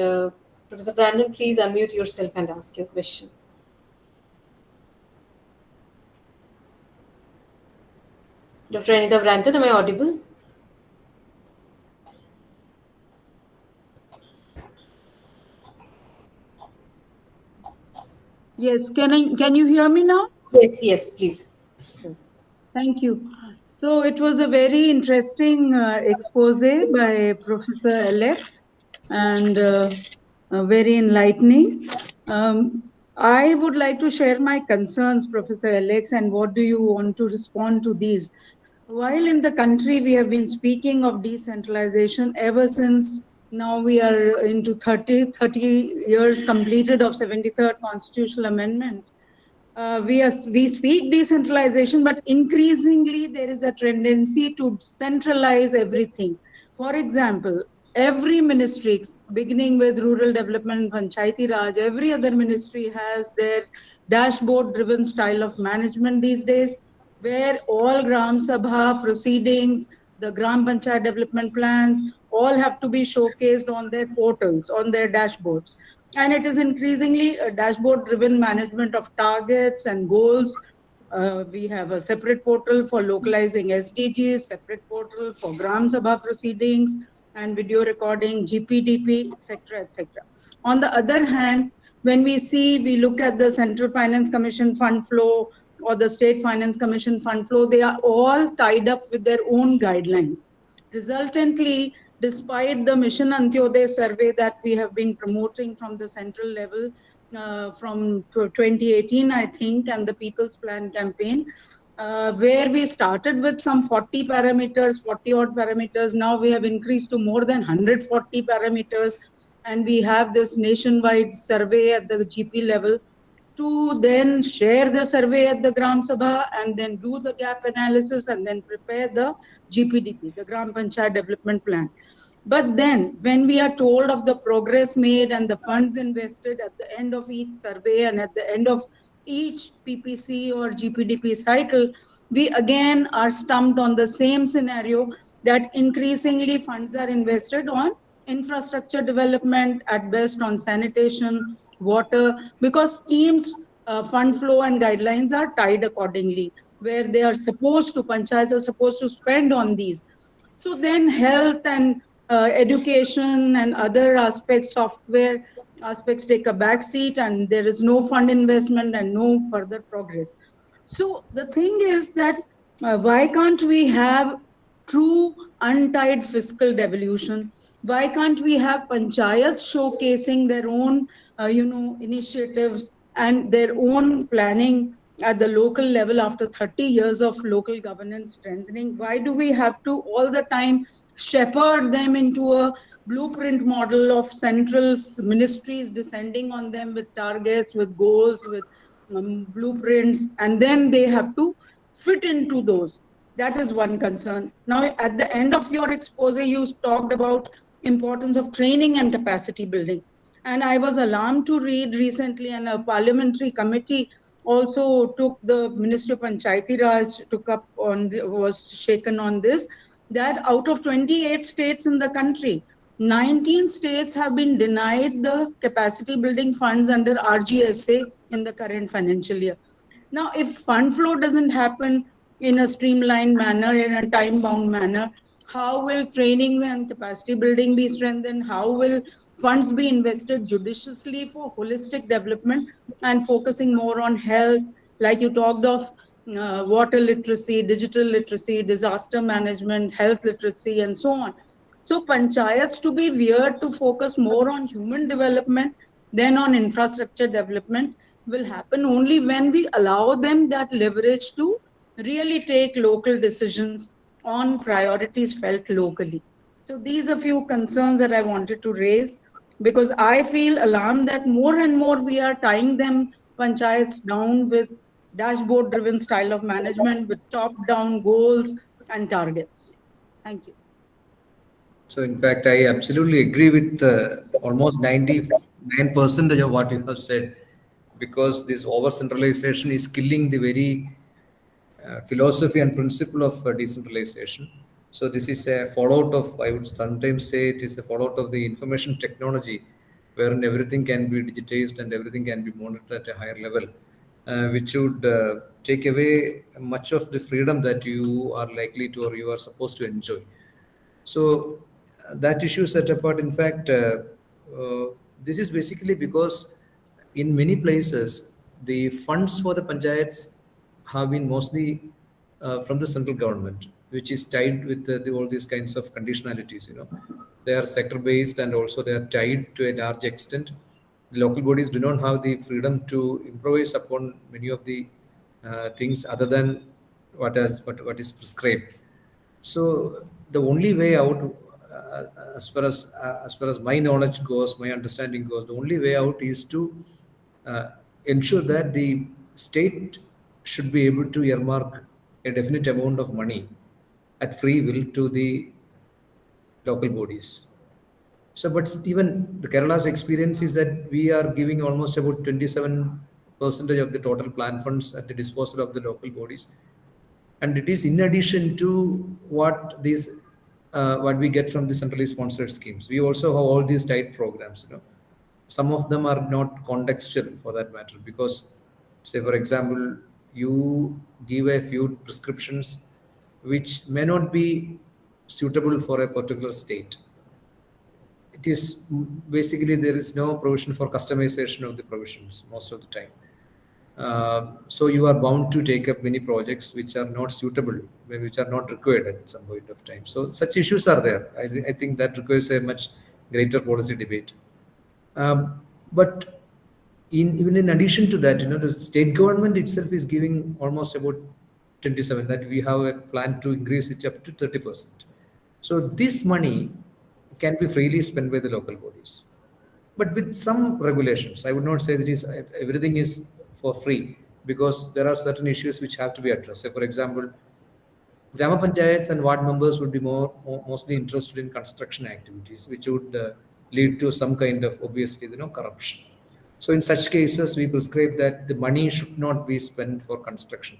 A: Professor Brandon, please unmute yourself and ask your question. Dr. Anida Brandon, am I audible?
G: Yes, can you hear me now?
A: Yes, yes, please.
G: Yes. Thank you. So it was a very interesting expose by Professor Alex and very enlightening. I would like to share my concerns, Professor Alex, and what do you want to respond to these? While in the country we have been speaking of decentralization ever since now we are into 30 years completed of 73rd Constitutional Amendment. We speak decentralization, but increasingly there is a tendency to centralize everything. For example, every ministry, beginning with rural development, Panchayati Raj, every other ministry has their dashboard-driven style of management these days, where all Gram Sabha proceedings, the Gram Panchayat development plans, all have to be showcased on their portals, on their dashboards. And it is increasingly a dashboard-driven management of targets and goals. We have a separate portal for localizing SDGs, separate portal for Gram Sabha proceedings and video recording, GPDP, etc., etc. On the other hand, when we look at the Central Finance Commission fund flow or the State Finance Commission fund flow, they are all tied up with their own guidelines. Resultantly, despite the Mission Antyodaya survey that we have been promoting from the central level from 2018, I think, and the People's Plan campaign, where we started with some 40 parameters, 40 odd parameters. Now we have increased to more than 140 parameters, and we have this nationwide survey at the GP level to then share the survey at the Gram Sabha and then do the gap analysis and then prepare the GPDP, the Gram Panchayat Development Plan. But then when we are told of the progress made and the funds invested at the end of each survey and at the end of each PPC or GPDP cycle, we again are stumped on the same scenario that increasingly funds are invested on infrastructure development, at best on sanitation, water, because schemes, fund flow and guidelines are tied accordingly, where they are supposed to, panchayats are supposed to spend on these. So then health and education and other aspects, software aspects take a back seat and there is no fund investment and no further progress. So the thing is that why can't we have true untied fiscal devolution? Why can't we have panchayats showcasing their own, initiatives and their own planning at the local level after 30 years of local governance strengthening? Why do we have to all the time shepherd them into a blueprint model of central ministries descending on them with targets, with goals, with blueprints, and then they have to fit into those? That is one concern. Now, at the end of your expose, you talked about importance of training and capacity building. And I was alarmed to read recently, and a parliamentary committee also took the Ministry of Panchayati Raj took up on was shaken on this, that out of 28 states in the country, 19 states have been denied the capacity building funds under RGSA in the current financial year. Now, if fund flow doesn't happen in a streamlined manner, in a time-bound manner, how will training and capacity building be strengthened? How will funds be invested judiciously for holistic development and focusing more on health, like you talked of water literacy, digital literacy, disaster management, health literacy, and so on. So panchayats to be weird to focus more on human development than on infrastructure development will happen only when we allow them that leverage to really take local decisions on priorities felt locally. So these are few concerns that I wanted to raise, because I feel alarmed that more and more we are tying them panchayats down with dashboard driven style of management with top down goals and targets. Thank you.
E: So, in fact, I absolutely agree with almost 99% of what you have said, because this over centralization is killing the very philosophy and principle of decentralization. So, this is a fallout of, I would sometimes say, it is a fallout of the information technology, wherein everything can be digitized and everything can be monitored at a higher level, which would take away much of the freedom that you are likely to or you are supposed to enjoy. So that issue set apart. In fact, this is basically because in many places the funds for the panchayats have been mostly from the central government, which is tied with all these kinds of conditionalities. They are sector based and also they are tied to a large extent. The local bodies do not have the freedom to improvise upon many of the things other than what is prescribed. So the only way out, as far as my knowledge goes, my understanding goes, the only way out is to uh, ensure that the state should be able to earmark a definite amount of money at free will to the local bodies. So, but even the Kerala's experience is that we are giving almost about 27% of the total plan funds at the disposal of the local bodies, and it is in addition to what we get from the centrally sponsored schemes. We also have all these tied programs. Some of them are not contextual for that matter, because, say for example, you give a few prescriptions which may not be suitable for a particular state. It is basically there is no provision for customization of the provisions most of the time. So you are bound to take up many projects which are not suitable, which are not required at some point of time. So such issues are there. I think that requires a much greater policy debate. But even in addition to that, the state government itself is giving almost about 27. That we have a plan to increase it up to 30%. So this money can be freely spent by the local bodies, but with some regulations. I would not say that everything is for free, because there are certain issues which have to be addressed. So, for example, Grama panchayats and ward members would be mostly interested in construction activities, which would lead to some kind of obviously corruption. So in such cases, we prescribe that the money should not be spent for construction.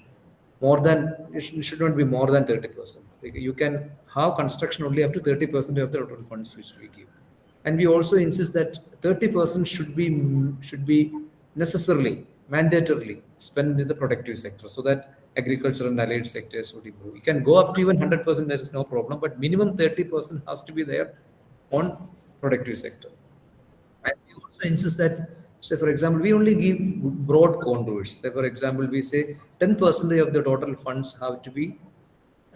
E: It should not be more than 30%. You can have construction only up to 30% of the total funds which we give, and we also insist that 30% should be necessarily mandatorily spent in the productive sector, so that agriculture and allied sectors would improve. You can go up to even 100%, there is no problem, but minimum 30% has to be there on productive sector. And we also insist that, say for example, we only give broad contours. Say for example, we say 10% of the total funds have to be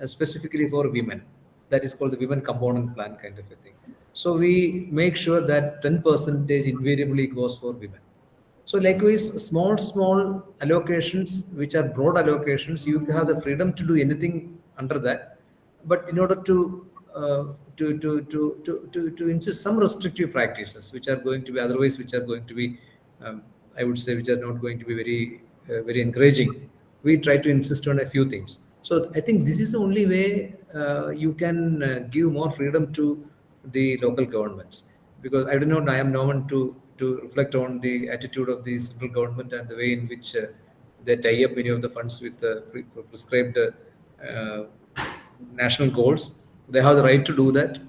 E: specifically for women. That is called the women component plan kind of a thing. So we make sure that 10% invariably goes for women. So likewise, small allocations, which are broad allocations, you have the freedom to do anything under that. But in order to insist some restrictive practices, which are going to be otherwise, which are going to be, I would say, which are not going to be very encouraging, we try to insist on a few things. So I think this is the only way you can give more freedom to the local governments, because I don't know, I am no one to reflect on the attitude of the central government and the way in which they tie up many of the funds with prescribed national goals. They have the right to do that.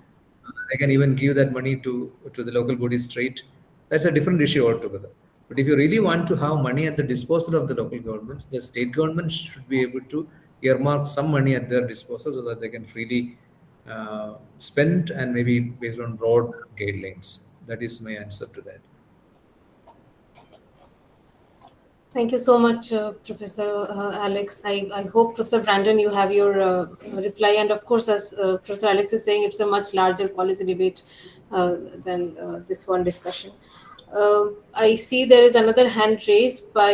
E: They can even give that money to the local body straight. That's a different issue altogether. But if you really want to have money at the disposal of the local governments, the state government should be able to earmark some money at their disposal so that they can freely spend, and maybe based on broad guidelines. That is my answer to that.
A: Thank you so much, Professor Alex. I hope, Professor Brandon, you have your reply. And of course, as Professor Alex is saying, it's a much larger policy debate than this one discussion. I see there is another hand raised by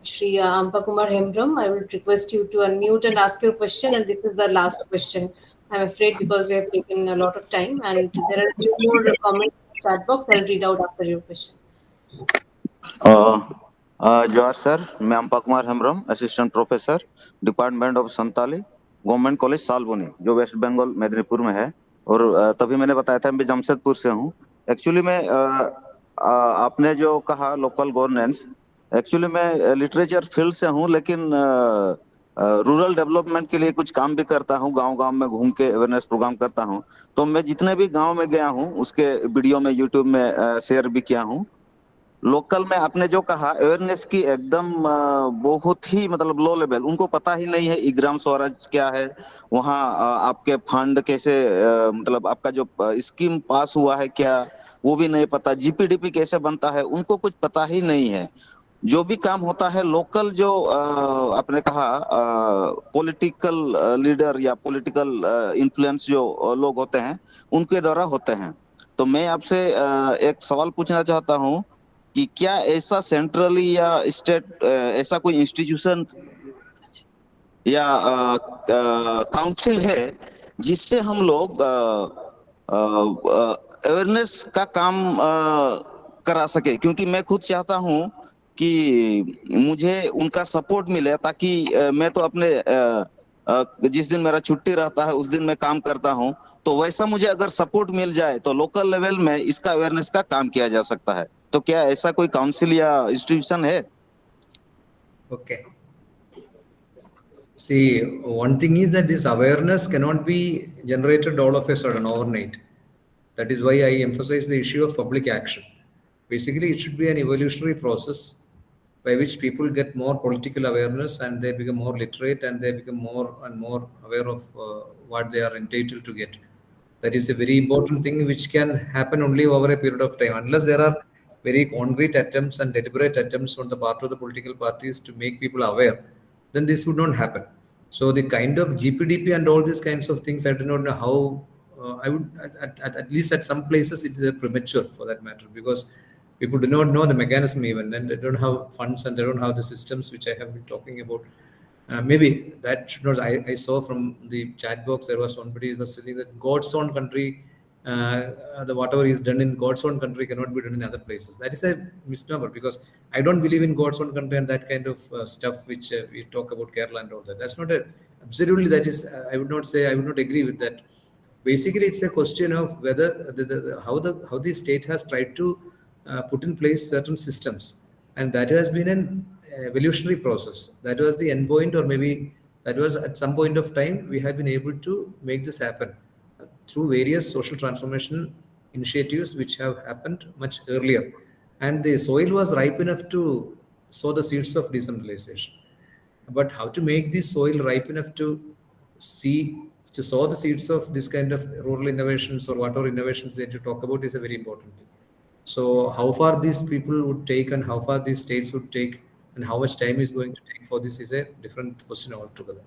A: Shri Ampa Kumar Hembram. I will request you to unmute and ask your question. And this is the last question I'm afraid because we have taken a lot of time and there are a few more comments in the chat box. I'll read out after your question.
D: Jawahar sir, मैं Ampa Kumar Hembram, assistant professor, department of Santali, government college Salboni, जो वेस्ट बंगाल मेदिनीपुर में है। और तभी मैंने बताया था मैं जमशेदपुर से हूँ। एक्चुअली मैं आपने जो कहा लोकल गवर्नेंस, एक्चुअली मैं लिटरेचर फील्ड से हूँ, लेकिन रूरल डेवलपमेंट के लिए कुछ काम भी करता हूँ। गांव-गांव में घूम के अवेयरनेस प्रोग्राम करता हूँ। तो मैं जितने भी गांव में गया हूँ उसके वीडियो में यूट्यूब में शेयर भी किया हूँ। लोकल में आपने जो कहा अवेयरनेस की एकदम बहुत ही मतलब लो लेवल, उनको पता ही नहीं है ई ग्राम स्वराज क्या है, वहाँ आपके फंड कैसे मतलब आपका जो स्कीम पास हुआ है क्या, वो भी नहीं पता। जीपीडीपी कैसे बनता है उनको कुछ पता ही नहीं है। जो भी काम होता है लोकल, जो आपने कहा पॉलिटिकल लीडर या पॉलिटिकल इन्फ्लुएंस जो लोग होते हैं उनके द्वारा होते हैं। तो मैं आपसे एक सवाल पूछना चाहता हूँ कि क्या ऐसा सेंट्रली या स्टेट ऐसा कोई इंस्टीट्यूशन या काउंसिल है जिससे हम लोग अवेयरनेस का काम करा सके? क्योंकि मैं खुद चाहता हूं कि मुझे उनका सपोर्ट मिले, ताकि मैं तो अपने जिस दिन मेरा छुट्टी रहता है उस दिन मैं काम करता हूं, तो वैसा मुझे अगर सपोर्ट मिल जाए तो लोकल लेवल में इसका अवेयरनेस का काम किया जा सकता है। तो क्या ऐसा कोई काउंसिल या इंस्टीट्यूशन है?
E: Okay. See, one thing is that this awareness cannot be generated all of a sudden overnight. That is why I emphasize the issue of public action. Basically, it should be an evolutionary process by which people get more political awareness and they become more literate and they become more and more aware of what they are entitled to get. That is a very important thing which can happen only over a period of time. Unless there are very concrete attempts and deliberate attempts on the part of the political parties to make people aware, then this would not happen. So the kind of GPDP and all these kinds of things, I do not know how. I would at least at some places it is premature for that matter, because people do not know the mechanism even, and they don't have funds and they don't have the systems which I have been talking about. Maybe that should not. I saw from the chat box there was somebody who was saying that God's own country, the whatever is done in God's own country cannot be done in other places. That is a misnomer, because I don't believe in God's own country and that kind of stuff which we talk about Kerala and all that. That's not a absolutely. That is, I would not say, I would not agree with that. Basically, it's a question of whether how the state has tried to put in place certain systems, and that has been an evolutionary process. That was the end point, or maybe that was at some point of time we have been able to make this happen through various social transformation initiatives which have happened much earlier, and the soil was ripe enough to sow the seeds of decentralization. But how to make the soil ripe enough see to sow the seeds of this kind of rural innovations or whatever innovations that you talk about is a very important thing. So how far these people would take and how far these states would take and how much time is going to take for this is a different question altogether.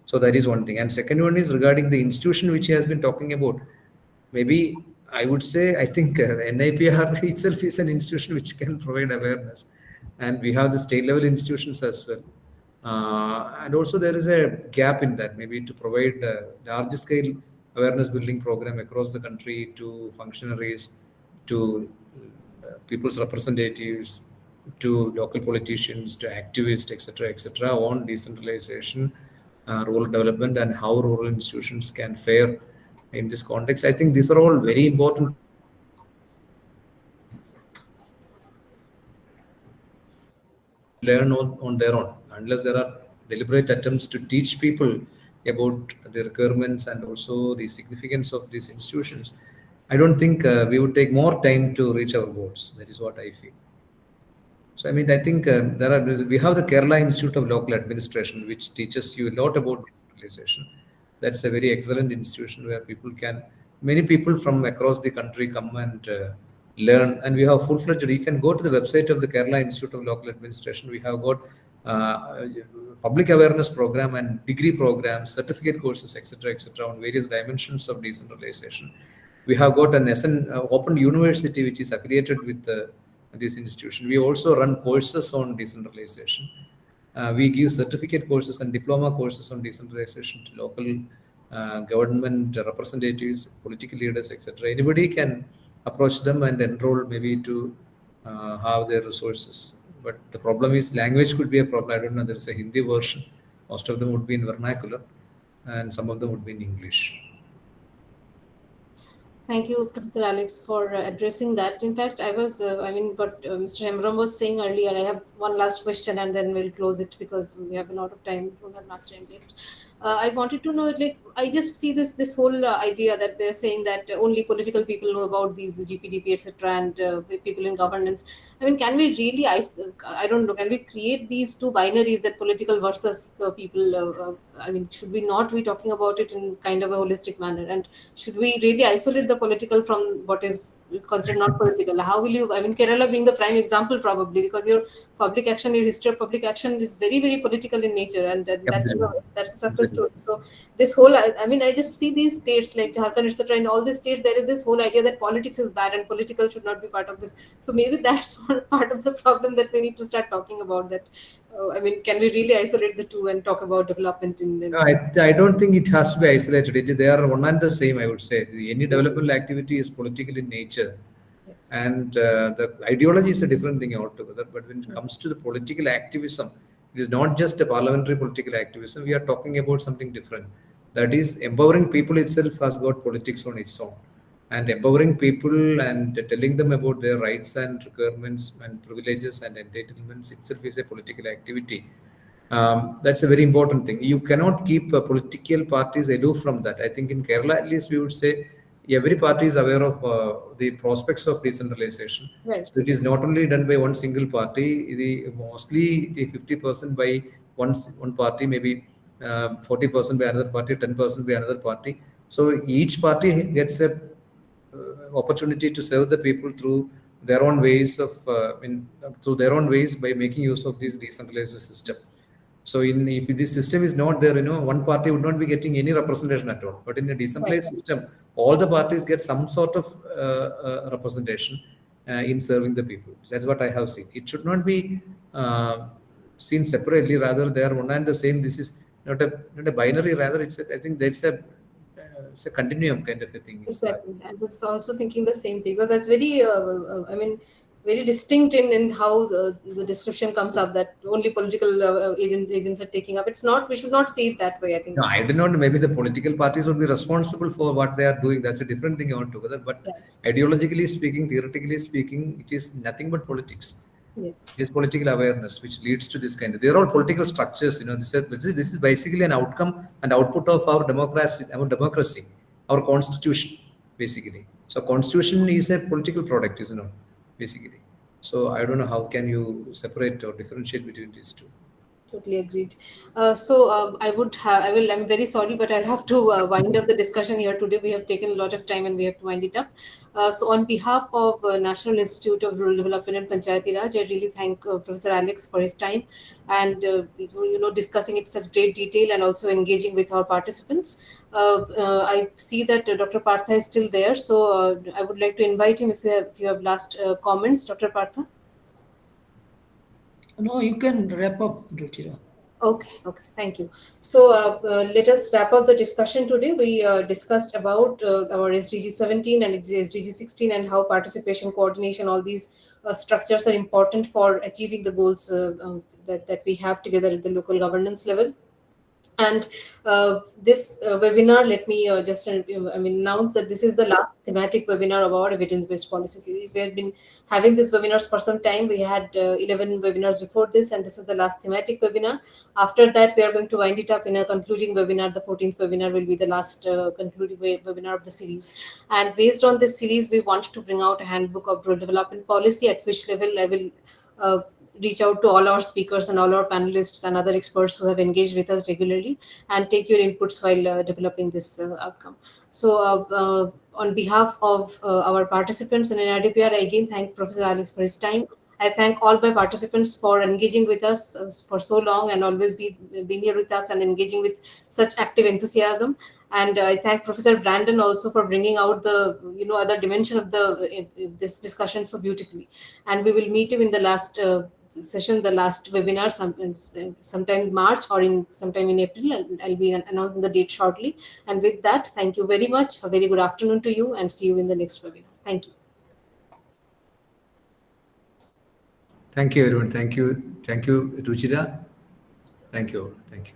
E: So that is one thing. And second one is regarding the institution which he has been talking about. Maybe I would say I think NIPR itself is an institution which can provide awareness, and we have the state level institutions as well. And also there is a gap in that, maybe to provide a large scale awareness building program across the country to functionaries, to people's representatives, to local politicians, to activists, etc., on decentralization, rural development, and how rural institutions can fare in this context. I think these are all very important learn on their own, unless there are deliberate attempts to teach people about the requirements and also the significance of these institutions. I don't think we would take more time to reach our goals. That is what I feel. So, I mean, I think we have the Kerala Institute of Local Administration, which teaches you a lot about decentralization. That's a very excellent institution where many people from across the country come and learn. And we have full-fledged. You can go to the website of the Kerala Institute of Local Administration. We have got public awareness program and degree programs, certificate courses, etc., on various dimensions of decentralization. We have got an open university which is affiliated with this institution. We also run courses on decentralization. We give certificate courses and diploma courses on decentralization to local government representatives, political leaders, etc. Anybody can approach them and enroll maybe to have their resources. But the problem is language could be a problem. I don't know. There is a Hindi version. Most of them would be in vernacular, and some of them would be in English.
A: Thank you, Professor Alex, for addressing that. In fact, what Mr. Hemram was saying earlier. I have one last question, and then we'll close it because we have a lot of time. We don't have much time left. I wanted to know, like, I just see this whole idea that they're saying that only political people know about these GPDP, etc., and people in governance. I mean, can we really? I don't know. Can we create these two binaries, that political versus the people? I mean, should we not be talking about it in kind of a holistic manner? And should we really isolate the political from what is considered not political? How will you? I mean, Kerala being the prime example, probably because your public action, your history of public action is very, very political in nature, and
E: Absolutely.
A: that's a success
E: Absolutely.
A: story. So this whole, I mean, I just see these states like Jharkhand, etc. In all these states, there is this whole idea that politics is bad and political should not be part of this. So maybe that's part of the problem that we need to start talking about. That I mean, can we really isolate the two and talk about development
E: No, I don't think it has to be isolated. They are one and the same, I would say. Any developmental activity is political in nature.
A: Yes.
E: And the ideology is a different thing altogether. But when it comes to the political activism, it is not just a parliamentary political activism. We are talking about something different. That is, empowering people itself has got politics on its own. And empowering people and telling them about their rights and requirements and privileges and entitlements itself is a political activity. That's a very important thing. You cannot keep political parties aloof from that. I think in Kerala, at least, we would say every party is aware of the prospects of decentralization.
A: Right.
E: So it is not only done by one single party. Mostly the 50% by one party, maybe 40% by another party, 10% by another party. So each party gets a opportunity to serve the people through their own ways through their own ways by making use of this decentralized system. So if this system is not there, one party would not be getting any representation at all. But in a decentralized system, all the parties get some sort of representation in serving the people. That's what I have seen. It should not be seen separately. Rather, they are one and the same. This is not a binary. Rather, I think it's a continuum kind of a thing.
A: Exactly. I was also thinking the same thing because that's very, I mean, very distinct in how the description comes up that only political agents are taking up. It's not, we should not see it that way, I think.
E: No, I do not know. Maybe the political parties would be responsible for what they are doing. That's a different thing altogether. But ideologically speaking, theoretically speaking, it is nothing but politics.
A: Yes.
E: It is political awareness which leads to this kind of. They are all political structures. This is basically an outcome and output of our democracy, our constitution, basically. So constitution is a political product, basically. So I don't know how can you separate or differentiate between these two.
A: Totally agreed. I'm very sorry, but I'll have to wind up the discussion here today. We have taken a lot of time and we have to wind it up. So on behalf of National Institute of Rural Development and Panchayati Raj, I really thank Professor Alex for his time and, discussing it in such great detail and also engaging with our participants. I see that Dr. Partha is still there. So I would like to invite him if you have last comments, Dr. Partha.
H: No, you can wrap up, Ruchira.
A: Okay, thank you. So let us wrap up the discussion today. We discussed about our SDG 17 and SDG 16 and how participation, coordination, all these structures are important for achieving the goals that we have together at the local governance level. And this webinar, let me just announce that this is the last thematic webinar of our evidence-based policy series. We have been having these webinars for some time. We had 11 webinars before this, and this is the last thematic webinar. After that, we are going to wind it up in a concluding webinar. The 14th webinar will be the last concluding webinar of the series. And based on this series, we want to bring out a handbook of rural development policy, at which level I will reach out to all our speakers and all our panelists and other experts who have engaged with us regularly and take your inputs while developing this outcome. So on behalf of our participants in NRDPR, I again thank Professor Alex for his time. I thank all my participants for engaging with us for so long and always being here with us and engaging with such active enthusiasm. And I thank Professor Brandon also for bringing out the other dimension of this discussion so beautifully. And we will meet you in the last session, the last webinar, sometime March or sometime in April. I'll be announcing the date shortly. And with that, thank you very much. A very good afternoon to you, and see you in the next webinar. Thank you.
E: Thank you, everyone. Thank you, Ruchira. Thank you. Thank you.